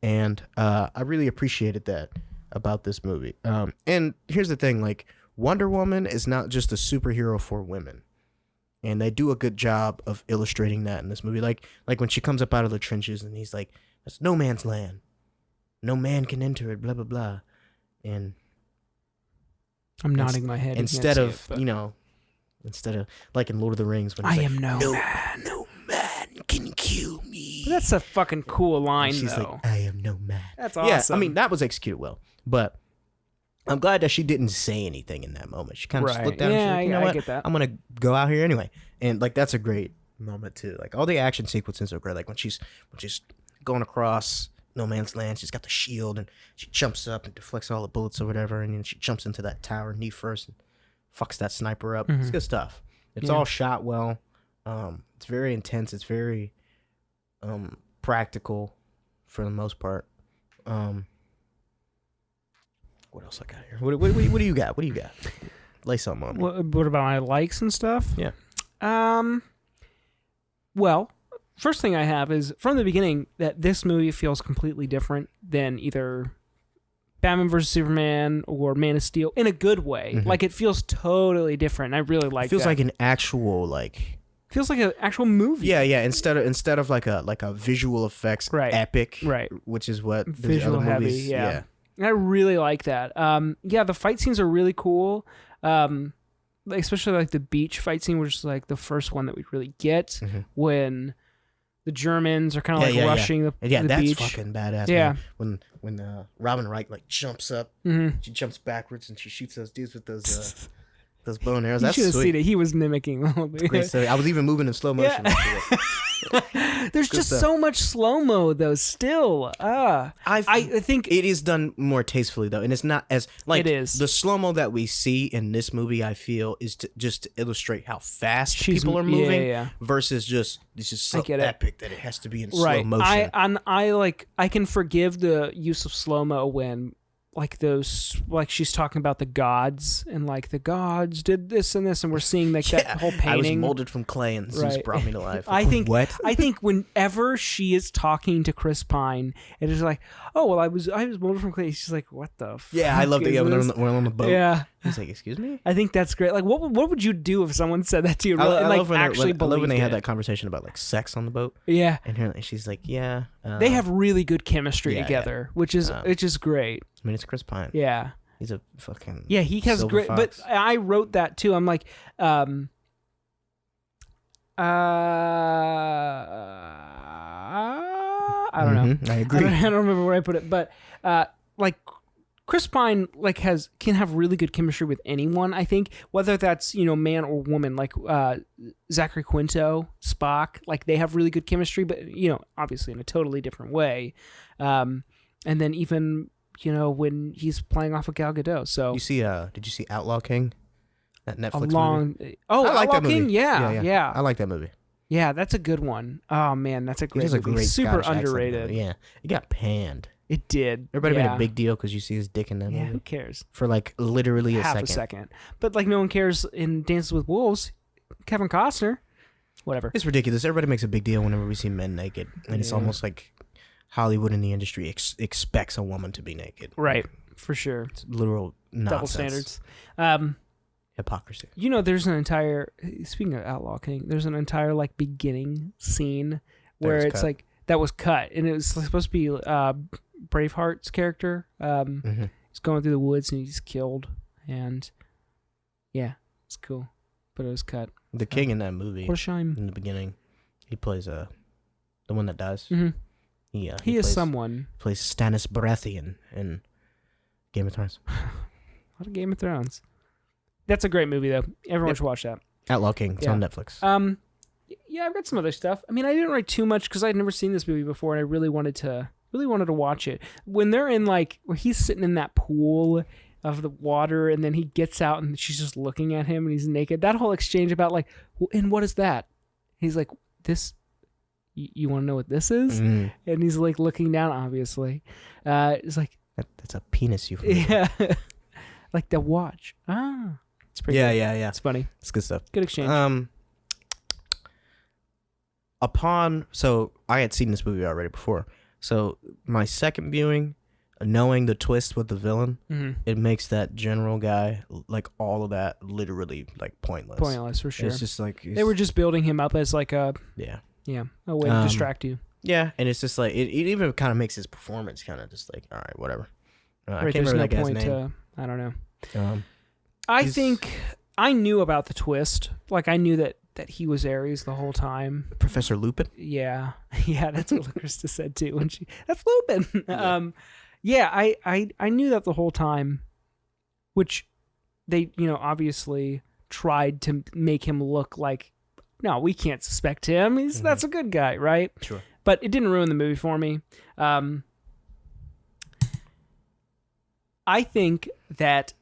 And I really appreciated that about this movie. And here's the thing, like, Wonder Woman is not just a superhero for women. And they do a good job of illustrating that in this movie. Like when she comes up out of the trenches and he's like, that's no man's land. No man can enter it, blah, blah, blah. And I'm nodding my head. instead of like in Lord of the Rings when I he's am like, no man. No man can kill me. But that's a fucking cool line, She's though. like, I am no man. That's awesome. Yeah, I mean, that was executed well. But I'm glad that she didn't say anything in that moment. She kind of just looked down and she's like, you know what? I get that. I'm going to go out here anyway. And, like, that's a great moment, too. Like, all the action sequences are great. Like, when she's going across no man's land, she's got the shield, and she jumps up and deflects all the bullets or whatever, and then she jumps into that tower knee first and fucks that sniper up. It's good stuff. It's all shot well. It's very intense. It's very practical for the most part. What else I got here? What do you got? What do you got? Lay something on me. What about my likes and stuff? Yeah. Well, first thing I have is from the beginning that this movie feels completely different than either Batman vs Superman or Man of Steel in a good way. Mm-hmm. Like it feels totally different. I really like. It feels that. like an actual like. Feels like an actual movie. Yeah. Instead of like a visual effects epic, right? Which is what visual other heavy. movies, Yeah. I really like that. Yeah, the fight scenes are really cool. Especially like the beach fight scene, which is like the first one that we really get when the Germans are kind of rushing the that's beach. fucking badass. Yeah. Man. When Robin Wright like jumps up, she jumps backwards and she shoots those dudes with those bow and arrows. You That's should have sweet. seen it. He was mimicking a little bit. Great story. I was even moving in slow motion. There's just stuff. so much slow mo though. Still, I think it is done more tastefully though, and it's not as like It is. the slow mo that we see in this movie. I feel is just to illustrate how fast She's- people are moving, yeah. versus just it's just so get it. epic that it has to be in slow right. motion. I can forgive the use of slow mo when like those like she's talking about the gods and like the gods did this and this and we're seeing like that whole painting. I was molded from clay and Zeus Right. brought me to life. I think what? I think whenever she is talking to Chris Pine, it is like, oh well, I was molded from clay. She's like, what the? Yeah, I love that. fuck Yeah, when is they're on the boat. this? Yeah, He's like, excuse me. I think that's great. Like, what would you do if someone said that to you? I And, like love when actually I love when they believed had it? that conversation about like sex on the boat, Yeah, and she's like, yeah. they have really good chemistry yeah, together, which is great. I mean, it's Chris Pine. Yeah. He's a fucking He has silver great. fox. But I wrote that too. I'm like, I don't know. I agree. I don't remember where I put it, but like Chris Pine can have really good chemistry with anyone. I think whether that's man or woman, like Zachary Quinto, Spock, like they have really good chemistry, but obviously in a totally different way. And then even when he's playing off of Gal Gadot, so You see, did you see Outlaw King? That Netflix movie. I like that Outlaw King. movie. Yeah. I like that movie. Yeah, that's a good one. Oh man, that's a He great does a movie. great Super Scottish accent underrated. movie. Yeah, it got panned. It did. Everybody yeah. made a big deal because you see his dick in that Yeah, movie who cares? for like literally Half a second. But like no one cares in Dances with Wolves. Kevin Costner. Whatever. It's ridiculous. Everybody makes a big deal whenever we see men naked, and it's Yeah. almost like Hollywood in the industry expects a woman to be naked. Right. For sure. It's literal nonsense. Double standards. hypocrisy. You know, there's an entire, speaking of Outlaw King, there's an entire like beginning scene where it's cut. like that was cut, and it was supposed to be Braveheart's character. He's going through the woods and he's killed, and yeah, it's cool, but it was cut. The king in that movie, What a shame. in the beginning, he plays the one that dies. Mm-hmm. He He is plays, someone. plays Stannis Baratheon in Game of Thrones. A lot of Game of Thrones. That's a great movie though. Everyone should watch that. Outlaw King. It's Yeah. on Netflix. Yeah, I've got some other stuff. I mean, I didn't write too much because I'd never seen this movie before, and I really wanted to watch it. When they're in like where he's sitting in that pool of the water, and then he gets out and she's just looking at him and he's naked. That whole exchange about like, and what is that? He's like, this. You want to know what this is? Mm. And he's like looking down. Obviously, it's like That's a penis euphemism. yeah, like the watch. Ah, it's pretty. Yeah, good. yeah, yeah. It's funny. It's good stuff. Good exchange. So I had seen this movie already before. So my second viewing, knowing the twist with the villain, it makes that general guy, like all of that, literally like pointless. Pointless for sure. It's just like They were just building him up as like a yeah, a way to distract you. yeah, and it's just like it even kind of makes his performance kind of just like all right, whatever. I Right, can't there's remember no that guy's point name. to. I don't know. He's- I think I knew about the twist. Like I knew that he was Ares the whole time. Professor Lupin. Yeah, yeah, that's what Krista said too when that's Lupin. Yeah, I knew that the whole time, which they obviously tried to make him look like. No, we can't suspect him. That's a good guy, right? Sure. But it didn't ruin the movie for me. I think that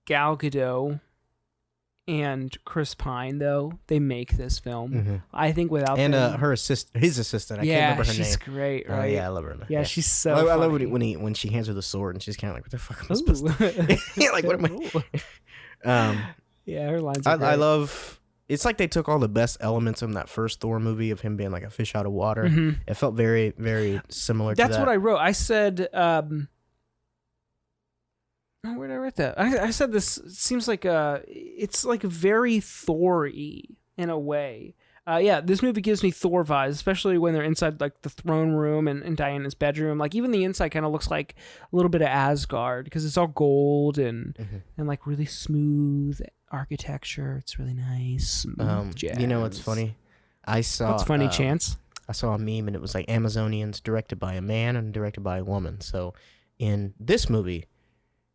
Gal Gadot and Chris Pine, though, they make this film. I think without And them, his assistant. I can't remember her she's name. great, Oh right? yeah, I love her. Yeah, she's so. I love funny. when she hands her the sword and she's kind of like, what the fuck am I supposed to? Yeah, like what am I? Yeah, her lines. Are I great. love. It's like they took all the best elements from that first Thor movie of him being like a fish out of water. It felt very, very similar to that. That's what I wrote. I said. Where did I write that? I said this seems like it's like very Thor-y in a way. Yeah, this movie gives me Thor vibes, especially when they're inside like the throne room and Diana's bedroom. Like even the inside kind of looks like a little bit of Asgard because it's all gold and like really smooth architecture. It's really nice. You know what's funny? I saw. What's funny, Chance? I saw a meme and it was like Amazonians directed by a man and directed by a woman. So in this movie,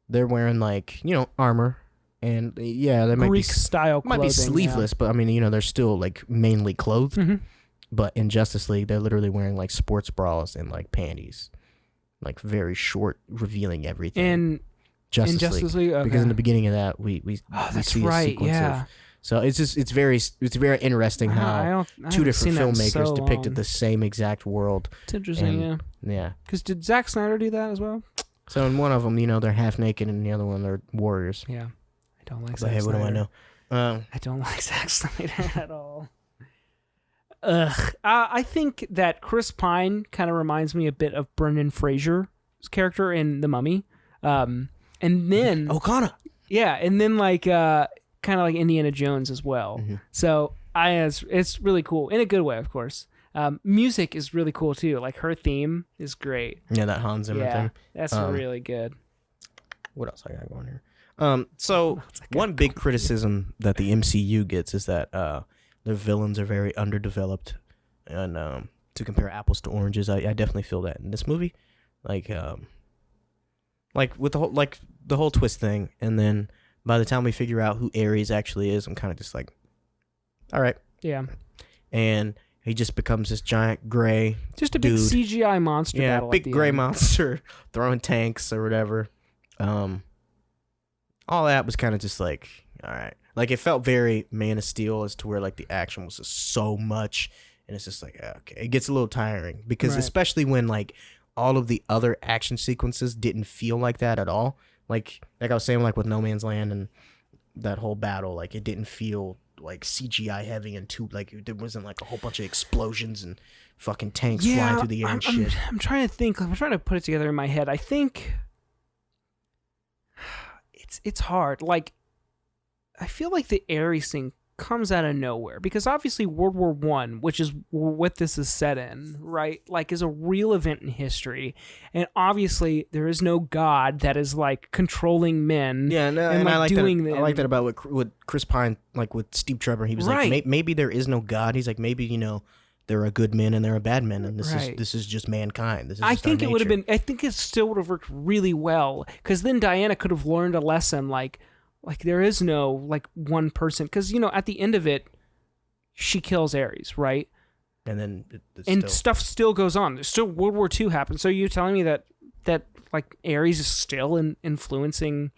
they're wearing like armor. And yeah, they might Greek be style clothing. might be sleeveless, but I mean, they're still like mainly clothed. But in Justice League, they're literally wearing like sports bras and like panties, like very short, revealing everything. And Justice in Justice League, okay. because in the beginning of that, we that's see right, a sequence yeah. of. So it's very interesting how two different filmmakers depicted the same exact world. It's interesting, yeah. Yeah. Because did Zack Snyder do that as well? So in one of them, they're half naked, and in the other one, they're warriors. Yeah. I don't like But Zack hey, Snyder. what do I know? I don't like Zack Snyder at all. Ugh. I think that Chris Pine kind of reminds me a bit of Brendan Fraser's character in The Mummy. And then... Okana. Yeah, and then like kind of like Indiana Jones as well. So it's really cool in a good way, of course. Music is really cool too. Like her theme is great. Yeah, that Hans Zimmer Yeah, thing. that's really good. What else I got going here? So one big criticism that the MCU gets is that their villains are very underdeveloped, and to compare apples to oranges, I definitely feel that in this movie, like with the whole twist thing, and then by the time we figure out who Ares actually is, I'm kind of just like, all right, Yeah, and he just becomes this giant gray, just a big dude. CGI monster battle. big at the gray end. monster throwing tanks or whatever. All that was kind of just like, all right. Like, it felt very Man of Steel as to where, like, the action was just so much. And it's just like, okay. It gets a little tiring. Because especially when, like, all of the other action sequences didn't feel like that at all. Like I was saying, like, with No Man's Land and that whole battle, like, it didn't feel, like, CGI heavy and too, like, there wasn't, like, a whole bunch of explosions and fucking tanks flying through the air and shit. I'm trying to think. I'm trying to put it together in my head. I think... It's hard. Like, I feel like the Ares thing comes out of nowhere because obviously World War One, which is what this is set in, right? Like, is a real event in history, and obviously there is no god that is like controlling men. Yeah, no, and like I like doing that. I like that about what Chris Pine, like with Steve Trevor. He was Right. like, maybe there is no god. He's like, maybe there are good men and there are bad men, and this is just mankind. This is I just our think it would have nature. been. I think it still would have worked really well because then Diana could have learned a lesson. Like there is no like one person because at the end of it, she kills Ares, right? And then Stuff still goes on. There's still World War II happens. So you're telling me that like Ares is still influencing,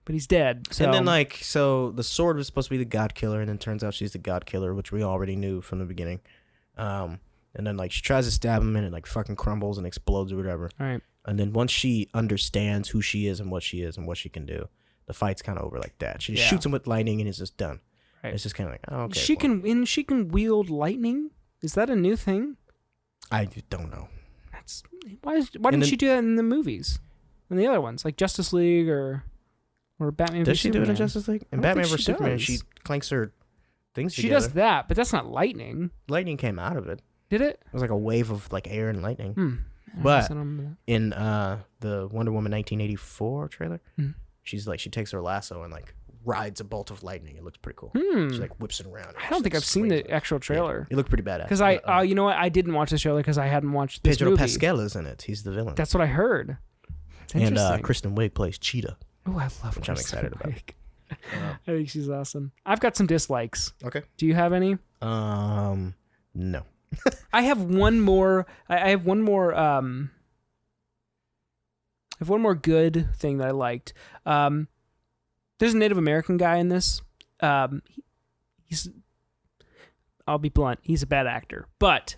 but he's dead. So. And then so the sword was supposed to be the god killer, and then turns out she's the god killer, which we already knew from the beginning. And then she tries to stab him, and it fucking crumbles and explodes or whatever. All right. And then once she understands who she is and what she can do, the fight's kind of over like that. She just shoots him with lightning, and it's just done. Right. It's just kind of like, oh, okay. She can wield lightning. Is that a new thing? I don't know. That's why didn't she do that in the movies, in the other ones like Justice League or Batman? Does she do it in Superman? Justice League? In I don't Batman think vs she Superman, does. she clanks her things She together. does that, but that's not lightning. Lightning came out of it. Did it? It was like a wave of air and lightning. I But guess I don't remember in the Wonder Woman 1984 trailer, Hmm. she takes her lasso and rides a bolt of lightning. It looks pretty cool. that. She whips it around. I don't think I've seen the actual trailer It looked pretty badass. because you know what? I didn't watch the trailer because I hadn't watched this Pedro movie. Pascal is in it. He's the villain. That's what I heard. It's and interesting. Kristen Wiig plays Cheetah. Oh, I love which I'm Kristen excited about. Wiig. I think she's awesome. I've got some dislikes. Okay. Do you have any? No. I have one more. I have one more. I have one more good thing that I liked. There's a Native American guy in this. He's. I'll be blunt. He's a bad actor, but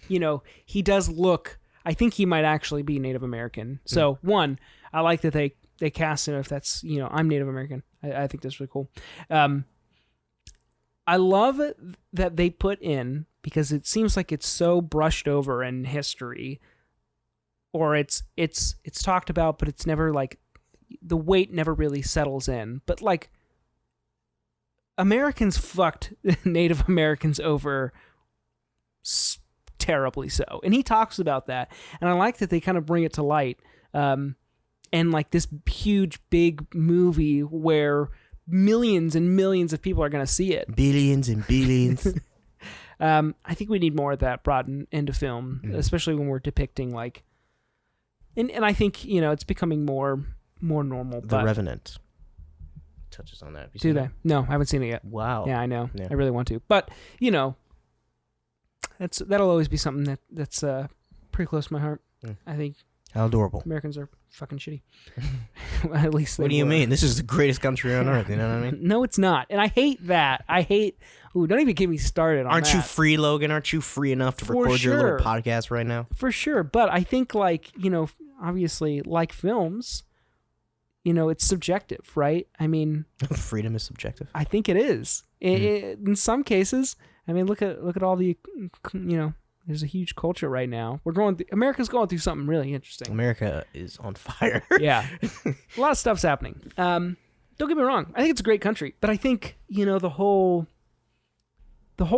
he does look. I think he might actually be Native American. So one, I like that they cast him. If that's I'm Native American. I think that's really cool. I love that they put in, because it seems like it's so brushed over in history, or it's talked about, but it's never the weight never really settles in. But Americans fucked Native Americans over terribly so, and he talks about that, and I like that they kind of bring it to light. And this huge big movie where millions and millions of people are going to see it. Billions and billions. I think we need more of that brought into film, especially when we're depicting and I think it's becoming more normal. The Revenant touches on that. Do they? No, I haven't seen it yet. Wow. Yeah, I know. Yeah. I really want to, but that'll always be something that's pretty close to my heart. I think How adorable. Americans are fucking shitty. At least they What do you were. mean? This is the greatest country on earth. You know what I mean? No, it's not, and I hate that. Ooh, don't even get me started on Aren't that. you free, Logan? Aren't you free enough to For record your sure. little podcast right now? For sure, but I think obviously like films, it's subjective, right? I mean, Freedom is subjective. I think it is. In some cases, I mean, look at all the there's a huge culture right now. America's going through something really interesting. America is on fire. Yeah. A lot of stuff's happening. Don't get me wrong. I think it's a great country, but I think, the whole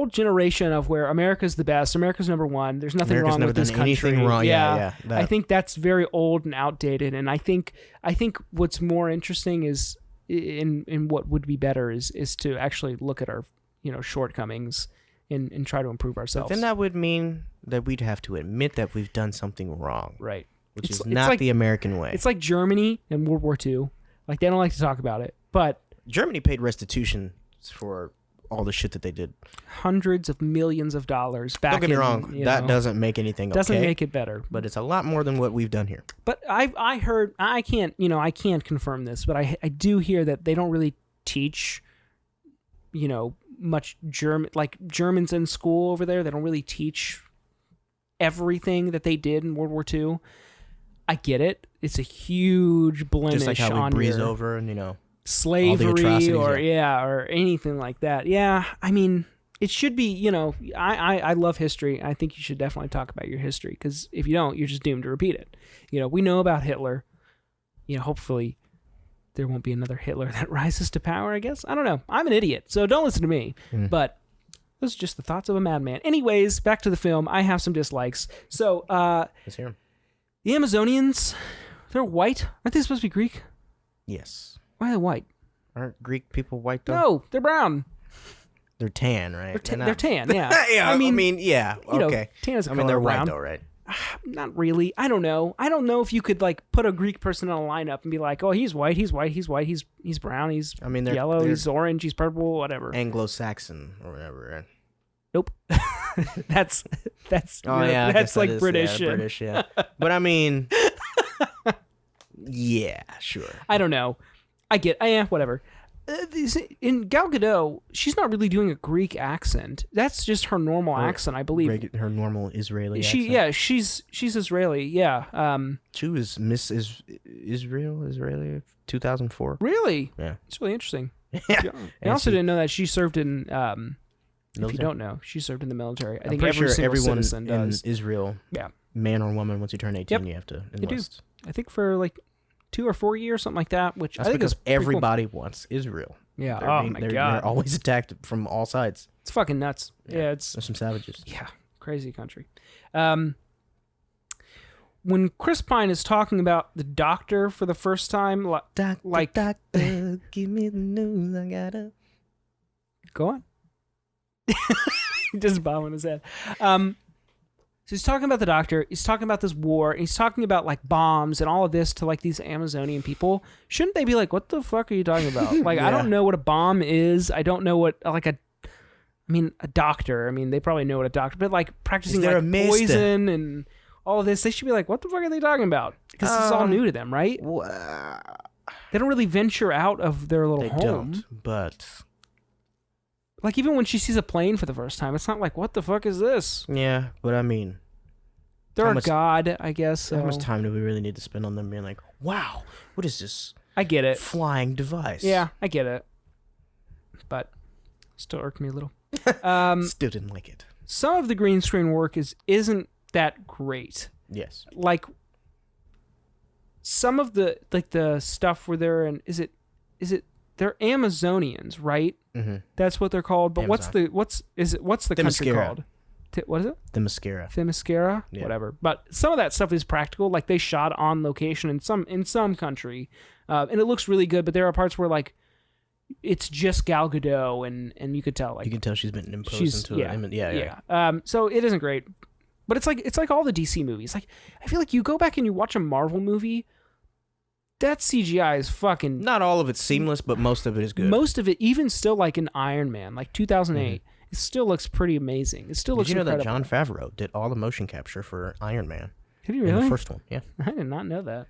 generation of where America's the best, America's number one, there's nothing America's wrong never with this done country. anything wrong. Yeah. That. I think that's very old and outdated, and I think what's more interesting is in what would be better is to actually look at our, shortcomings and try to improve ourselves. But then that would mean that we'd have to admit that we've done something wrong. Right. Which It's is not the American way. It's like Germany in World War II. They don't like to talk about it, but Germany paid restitution for all the shit that they did. hundreds of millions of dollars back. Don't get me wrong. That doesn't make anything doesn't okay. make it better. But it's a lot more than what we've done here. But I heard, I can't confirm this, but I do hear that they don't really teach, much German, Germans in school over there. They don't really teach everything that they did in World War II. I get it. It's a huge blemish Just like how we on breeze your over and, slavery atrocities, or anything like that. Yeah, I mean, it should be, I love history. I think you should definitely talk about your history, because if you don't, you're just doomed to repeat it. We know about Hitler. Hopefully there won't be another Hitler that rises to power, I guess. I don't know. I'm an idiot, so don't listen to me. But those are just the thoughts of a madman. Anyways, back to the film. I have some dislikes. So, Let's hear him. the Amazonians, they're white. Aren't they supposed to be Greek? Yes. Why are they white? Aren't Greek people white though? No, they're brown. They're tan, right? They're tan, yeah. Yeah, I mean, yeah. you know, Okay. tan is a I mean, color they're brown. white though, right? Not really. I don't know. I don't know if you could like put a Greek person in a lineup and be like, oh, he's white, he's brown, he's I mean, they're yellow, they're he's orange, he's purple, whatever. Anglo-Saxon or whatever, right? Nope. that's Oh yeah, I guess that's that like is, British. Yeah, British, yeah. But I mean, yeah, sure. I don't know. Whatever. In Gal Gadot, she's not really doing a Greek accent. That's just her normal accent, I believe. Her normal Israeli accent. Yeah, she's Israeli. Yeah. She was Miss Israeli 2004. Really? Yeah. It's really interesting. Yeah. I also didn't know that she served in. If you Military? don't know, she served in the military. I I'm think pretty every sure single everyone citizen in does. Israel, Yeah. man or woman, once you turn 18, Yep. you have to You do. enlist. I think for like 2 or 4 years, something like that. Which That's I think because is pretty cool. everybody wants Israel. Yeah. They're Oh being- my they're, god. They're always attacked from all sides. It's fucking nuts. Yeah. It's There's some savages. crazy country. When Chris Pine is talking about the doctor for the first time, Doctor, give me the news. I gotta. go on. Just bobbing his head. So he's talking about the doctor. He's talking about this war. And he's talking about like bombs and all of this to like these Amazonian people. Shouldn't they be like, "What the fuck are you talking about?" Like, I Yeah. don't know what a bomb is. I don't know what a doctor. I mean, they probably know what a doctor, but like practicing there like a maester? poison and all of this, they should be like, "What the fuck are they talking about?" Because this is all new to them, right? They don't really venture out of their little They home. don't, but Like even when she sees a plane for the first time, it's not like, "What the fuck is this?" yeah, but I mean, They're How a much- god, I guess. So. how much time do we really need to spend on them being like, wow, what is this I get it. flying device? Yeah, I get it. But still irked me a little. Still didn't like it. Some of the green screen work isn't that great. Yes. Like some of the the stuff where they're in is it they're Amazonians, right? Mm-hmm. That's what they're called. But what's the country Themyscira. called? What is it? The mascara. Themyscira? Yeah. Whatever. But some of that stuff is practical. Like they shot on location in some country, and it looks really good. But there are parts where like it's just Gal Gadot, and you could tell like You can tell she's been imposed she's into it. yeah. So it isn't great, but it's like all the DC movies. Like I feel like you go back and you watch a Marvel movie, that CGI is fucking. Not all of it's seamless, but most of it is good. Most of it, even still, like in Iron Man, like 2008, it still looks pretty amazing. It still Did looks you know that incredible. Jon Favreau did all the motion capture for Iron Man? Did you In really? the first one, yeah. I did not know that.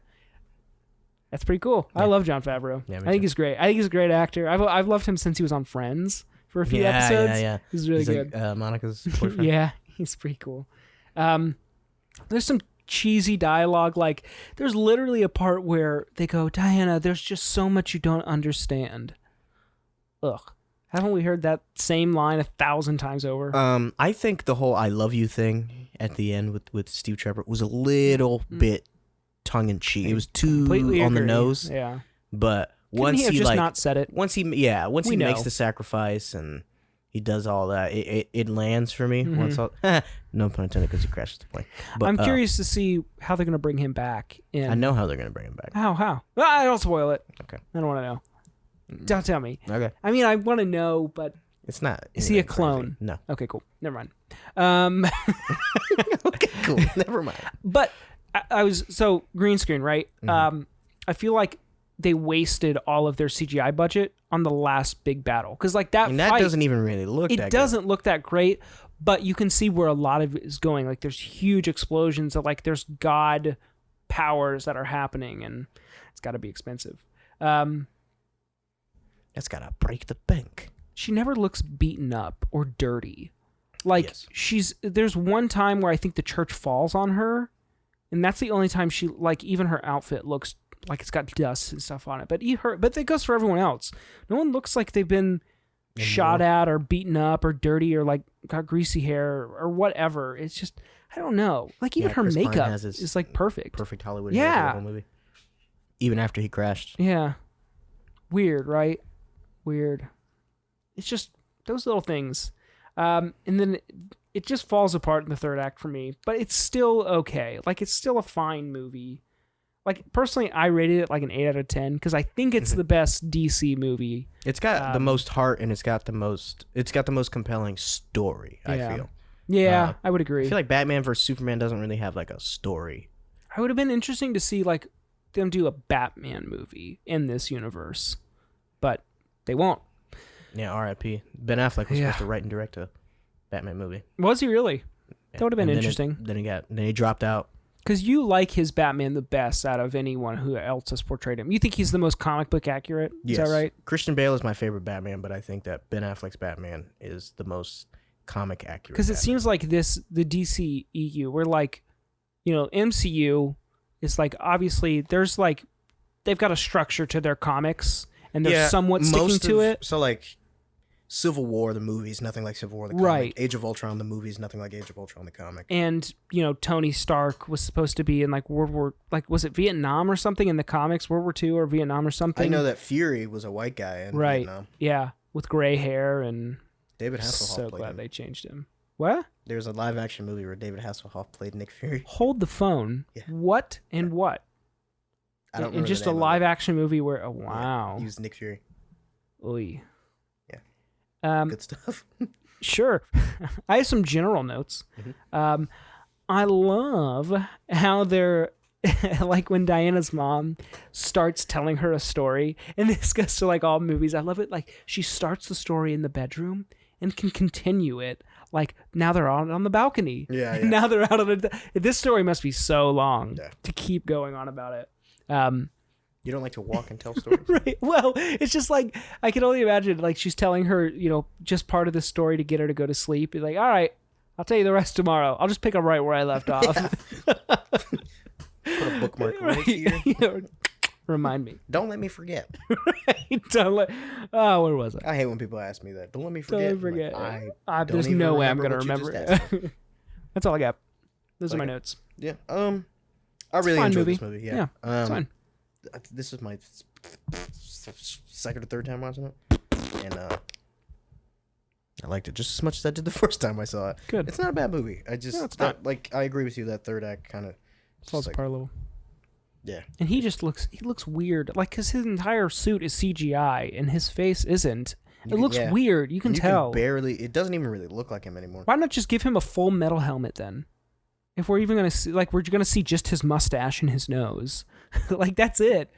That's pretty cool. I love Jon Favreau. Yeah, me I think too. he's great. I think he's a great actor. I've loved him since he was on Friends for a few episodes. Yeah. He's really He's good. like, Monica's boyfriend. Yeah, he's pretty cool. There's some cheesy dialogue. Like, there's literally a part where they go, "Diana, there's just so much you don't understand." Ugh. Haven't we heard that same line 1,000 times over? I think the whole "I love you" thing at the end with Steve Trevor was a little bit tongue in cheek. It was too Completely on the agree. nose. Yeah. But Couldn't once he have he just like not said it? once he We makes know. the sacrifice and he does all that, it lands for me. Mhm. Once no pun intended, because he crashes the plane. But I'm curious to see how they're going to bring him back. I know how they're gonna bring him back. How? Ah, don't spoil it. Okay. I don't want to know. Don't tell me. Okay, I mean, I want to know, but it's not. Is he a anything crazy. clone? No. okay, cool. Never mind. Okay, cool. Never mind. But I was so green screen, right? I feel like they wasted all of their CGI budget on the last big battle because, like that, And that fight, doesn't even really look. it that doesn't look that great. But you can see where a lot of it is going. Like there's huge explosions. Like there's god powers that are happening, and it's got to be expensive. Good. That's gotta break the bank. She never looks beaten up or dirty. Like Yes. there's one time where I think the church falls on her, and that's the only time she, like, even her outfit looks like it's got dust and stuff on it. But that goes for everyone else. No one looks like they've been shot at or beaten up or dirty or like got greasy hair or whatever. It's just, I don't know. Like even her Chris Pine makeup has his is like perfect. Perfect Hollywood. Yeah. hair for the whole movie. Even after he crashed. Yeah. Weird, right? Weird. It's just those little things. And then it just falls apart in the third act for me, but it's still okay. Like, it's still a fine movie. Like, personally, I rated it like an 8 out of 10 because I think it's the best DC movie. It's got the most heart, and it's got the most compelling story, I feel. Yeah, I would agree. I feel like Batman vs Superman doesn't really have like a story. It would have been interesting to see like them do a Batman movie in this universe, but they won't. Yeah, R.I.P. Ben Affleck was supposed to write and direct a Batman movie. Was he really? That would have been interesting. Then he dropped out. Because you like his Batman the best out of anyone who else has portrayed him. You think he's the most comic book accurate? Is that right? Christian Bale is my favorite Batman, but I think that Ben Affleck's Batman is the most comic accurate. Because it seems like the DC EU, we're like, MCU is like, obviously, there's like, they've got a structure to their comics, and they're somewhat sticking to it. So like, Civil War, the movie's nothing like Civil War, the comic. Right. Age of Ultron, the movie's nothing like Age of Ultron, the comic. And, Tony Stark was supposed to be in like was it Vietnam or something in the comics, World War II or Vietnam or something? I know that Fury was a white guy in Vietnam. Yeah, with gray hair and... David Hasselhoff so played glad him. they changed him. What? There's a live action movie where David Hasselhoff played Nick Fury. Hold the phone. Yeah. What and what? I don't in remember just the a name live of it. action movie where wow. Yeah, he was Nick Fury. Oy. Yeah. Good stuff. Sure. I have some general notes. Mm-hmm. I love how they're like when Diana's mom starts telling her a story, and this goes to like all movies. I love it. Like she starts the story in the bedroom and can continue it. Like now they're out on the balcony. Yeah. Now they're out on this story must be so long Yeah. to keep going on about it. You don't like to walk and tell stories? Right. Well, it's just like I can only imagine like she's telling her, just part of the story to get her to go to sleep. Be like, all right, I'll tell you the rest tomorrow. I'll just pick up right where I left off. Put a bookmark right here. Remind me. Don't let me forget. Where was I? I hate when people ask me that. Don't let me Don't forget. let me forget. Don't There's even no way I'm remember gonna what you remember just it. That's all I got. Those are my Okay. notes. Yeah. I really fine enjoyed movie. this movie. Yeah. It's fine. This is my second or third time watching it, and I liked it just as much as I did the first time I saw it. Good. It's not a bad movie. I just it's not. I agree with you. That third act kind of Falls apart a little. Yeah. And he looks weird. Like, because his entire suit is CGI and his face isn't. It looks weird. You can tell. It doesn't even really look like him anymore. Why not just give him a full metal helmet then? If we're even going to see, like, we're going to see just his mustache and his nose. Like, that's it.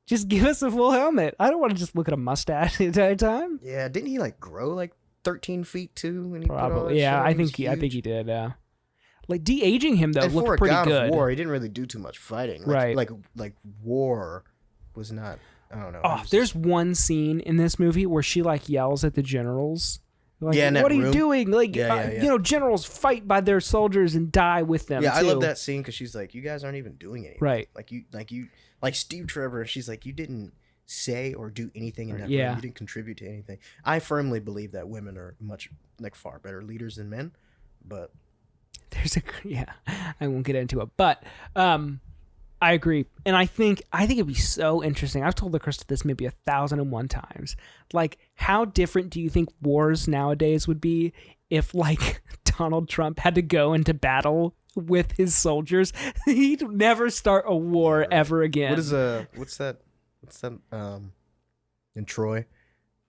Just give us a full helmet. I don't want to just look at a mustache the entire time. Yeah. Didn't he like grow like 13 feet too when he put all that Probably. Yeah, shit on? I He was think he huge. did. Like, de-aging him, though, And for looked a pretty God good. of War, he didn't really do too much fighting. Right. Like War was not. I don't know. Oh, there's one scene in this movie where she, like, yells at the generals. Like, Yeah, in that what are you room. doing? Like, Yeah. generals fight by their soldiers and die with them. Yeah, I too. love that scene because she's like, "You guys aren't even doing anything." Right. Like Steve Trevor. She's like, "You didn't say or do anything in that Yeah. room. You didn't contribute to anything." I firmly believe that women are far better leaders than men, but I won't get into it, but I agree, and I think it'd be so interesting. I've told Krista this maybe 1,001 times. Like, how different do you think wars nowadays would be if, like, Donald Trump had to go into battle with his soldiers? He'd never start a war ever again. what's that in Troy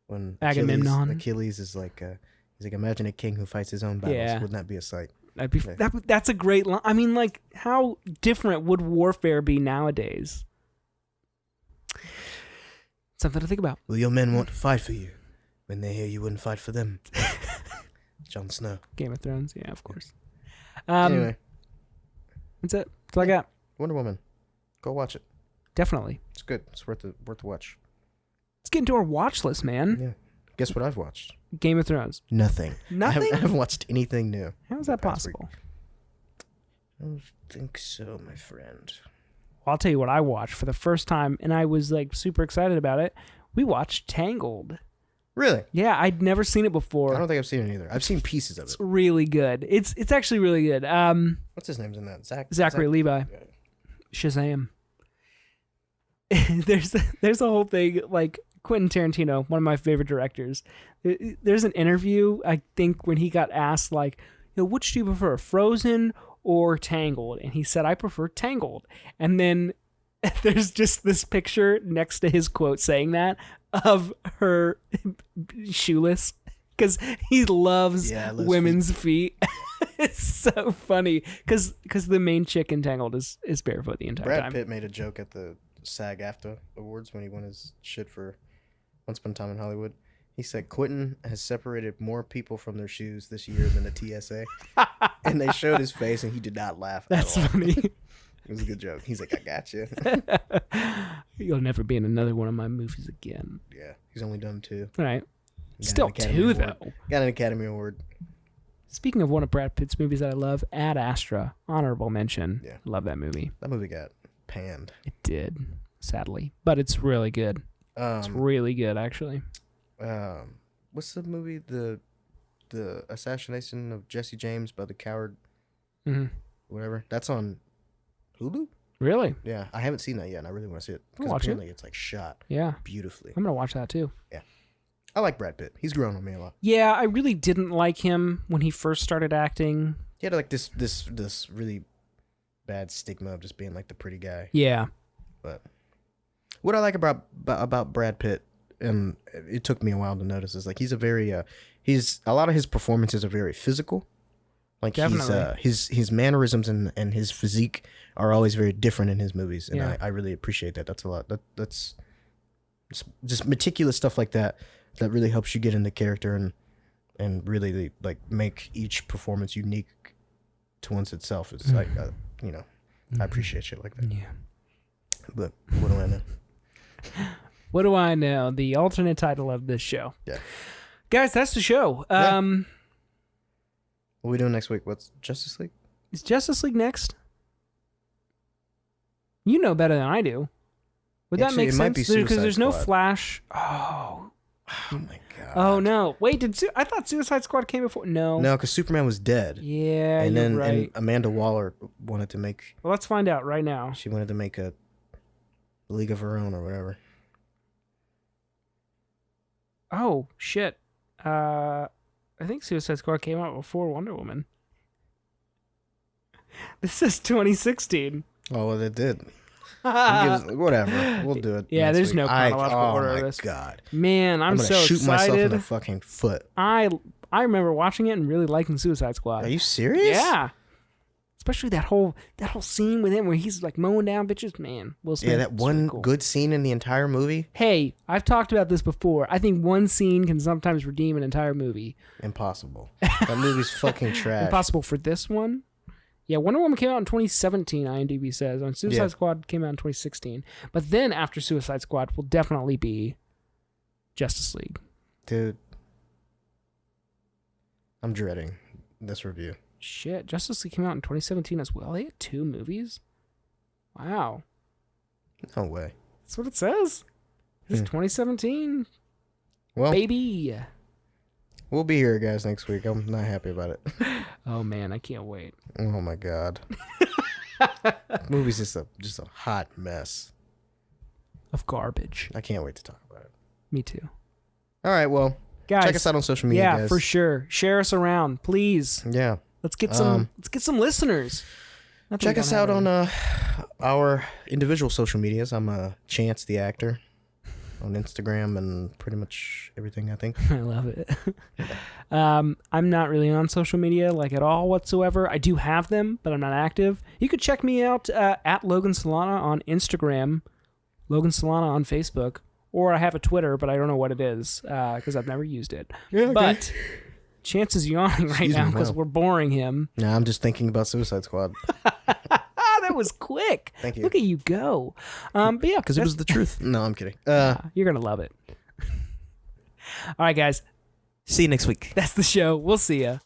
when Agamemnon. Achilles is like he's like, imagine a king who fights his own battles. Yeah. Wouldn't that be a sight? That's a great line. I mean, like, how different would warfare be nowadays? Something to think about. Will your men want to fight for you when they hear you wouldn't fight for them? Jon Snow. Game of Thrones, yeah, of course. Anyway, That's it. That's all I got. Wonder Woman. Go watch it. Definitely. It's good. It's worth the watch. Let's get into our watch list, man. Yeah. Guess what I've watched? Game of Thrones. Nothing. Nothing? I haven't watched anything new. How is that past possible? I don't think so, my friend. Well, I'll tell you what I watched for the first time, and I was like super excited about it. We watched Tangled. Really? Yeah, I'd never seen it I before. don't think I've seen it either. I've seen pieces of it. It's really good. It's actually really good. What's his name's in that? Zachary Levi. Yeah. Shazam. there's a whole thing like Quentin Tarantino, one of my favorite directors. There's an interview, I think, when he got asked like, which do you prefer, Frozen or Tangled? And he said, I prefer Tangled. And then there's just this picture next to his quote saying that of her shoeless, because he loves women's feet. It's so funny because the main chick in Tangled is barefoot the entire time. Brad Pitt made a joke at the SAG-AFTRA Awards when he won his shit for Once Upon a Time in Hollywood. He said Quentin has separated more people from their shoes this year than the TSA. And they showed his face and he did not laugh. That's at all. funny. It was a good joke. He's like, I got you. You'll never be in another one of my movies again. Yeah, he's only done 2. All right. Got Still an Academy 2, Award. though. Got an Academy Award. Speaking of one of Brad Pitt's movies that I love, Ad Astra, honorable mention. Yeah. Love that movie. That movie got panned. It did, sadly. But it's really good. It's really good, actually. What's the movie? The assassination of Jesse James by the coward, whatever. That's on Hulu? Really? Yeah, I haven't seen that yet, and I really want to see it. I'll Because watch it. apparently it's like shot Yeah. beautifully. I'm going to watch that, too. I like Brad Pitt. He's grown on me a lot. Yeah, I really didn't like him when he first started acting. He had like this really bad stigma of just being like the pretty guy. Yeah. But what I like about Brad Pitt, and it took me a while to notice, is like he's a very he's a lot of his performances are very physical. Like Definitely. his mannerisms and his physique are always very different in his movies, and Yeah. I really appreciate that. That's a lot. That's just meticulous stuff like that really helps you get into character and really like make each performance unique to one's itself. It's like I appreciate shit like that. Yeah. But what do I know? What do I know? The alternate title of this show. Yeah. Guys, that's the show. Yeah. What are we doing next week? What's Justice League? Is Justice League next? You know better than I do. Would that Actually, make it sense? might be Because Suicide there's no Squad. Flash. Oh. Oh my god. Oh no! Wait, I thought Suicide Squad came before? No. No, because Superman was dead. Yeah, and you're then right. and Amanda Waller wanted to make. Well, let's find out right now. She wanted to make a League of Her Own or whatever. Oh shit! I think Suicide Squad came out before Wonder Woman. This is 2016. Oh well, it did. Whatever, we'll do it. Yeah, next there's week. no chronological order Oh of my this. god! Man, I'm gonna so shoot myself in excited. the fucking foot. I remember watching it and really liking Suicide Squad. Are you serious? Yeah. Especially that whole scene with him where he's like mowing down bitches. Man, Will Smith. Yeah, that is one really cool. good scene in the entire movie. Hey, I've talked about this before. I think one scene can sometimes redeem an entire movie. Impossible. That movie's fucking trash. Impossible for this one. Yeah, Wonder Woman came out in 2017, IMDb says. And Suicide Yeah. Squad came out in 2016. But then after Suicide Squad will definitely be Justice League. Dude, I'm dreading this review. Shit, Justice League came out in 2017 as well. They had 2 movies? Wow. No way. That's what it says. It's Hmm. 2017. Well, Baby. we'll be here, guys, next week. I'm not happy about it. Oh, man, I can't wait. Oh my god. Movie's just a hot mess. Of garbage. I can't wait to talk about it. Me too. All right, well, Guys, check us out on social media, yeah, guys. for sure. Share us around, please. Yeah. Let's get some listeners. Not that we Check don't us have out any. on our individual social medias. I'm Chance the Actor on Instagram and pretty much everything, I think. I love it. I'm not really on social media like at all whatsoever. I do have them, but I'm not active. You could check me out at Logan Solana on Instagram, Logan Solana on Facebook, or I have a Twitter, but I don't know what it is because I've never used it. Yeah, okay. But Chance is yawning right Excuse now me, because wow. we're boring him. Nah, I'm just thinking about Suicide Squad. That was quick. Thank you. Look at you go. But yeah, Because it was the truth. No, I'm kidding. you're gonna love it. All right, guys. See you next week. That's the show. We'll see ya.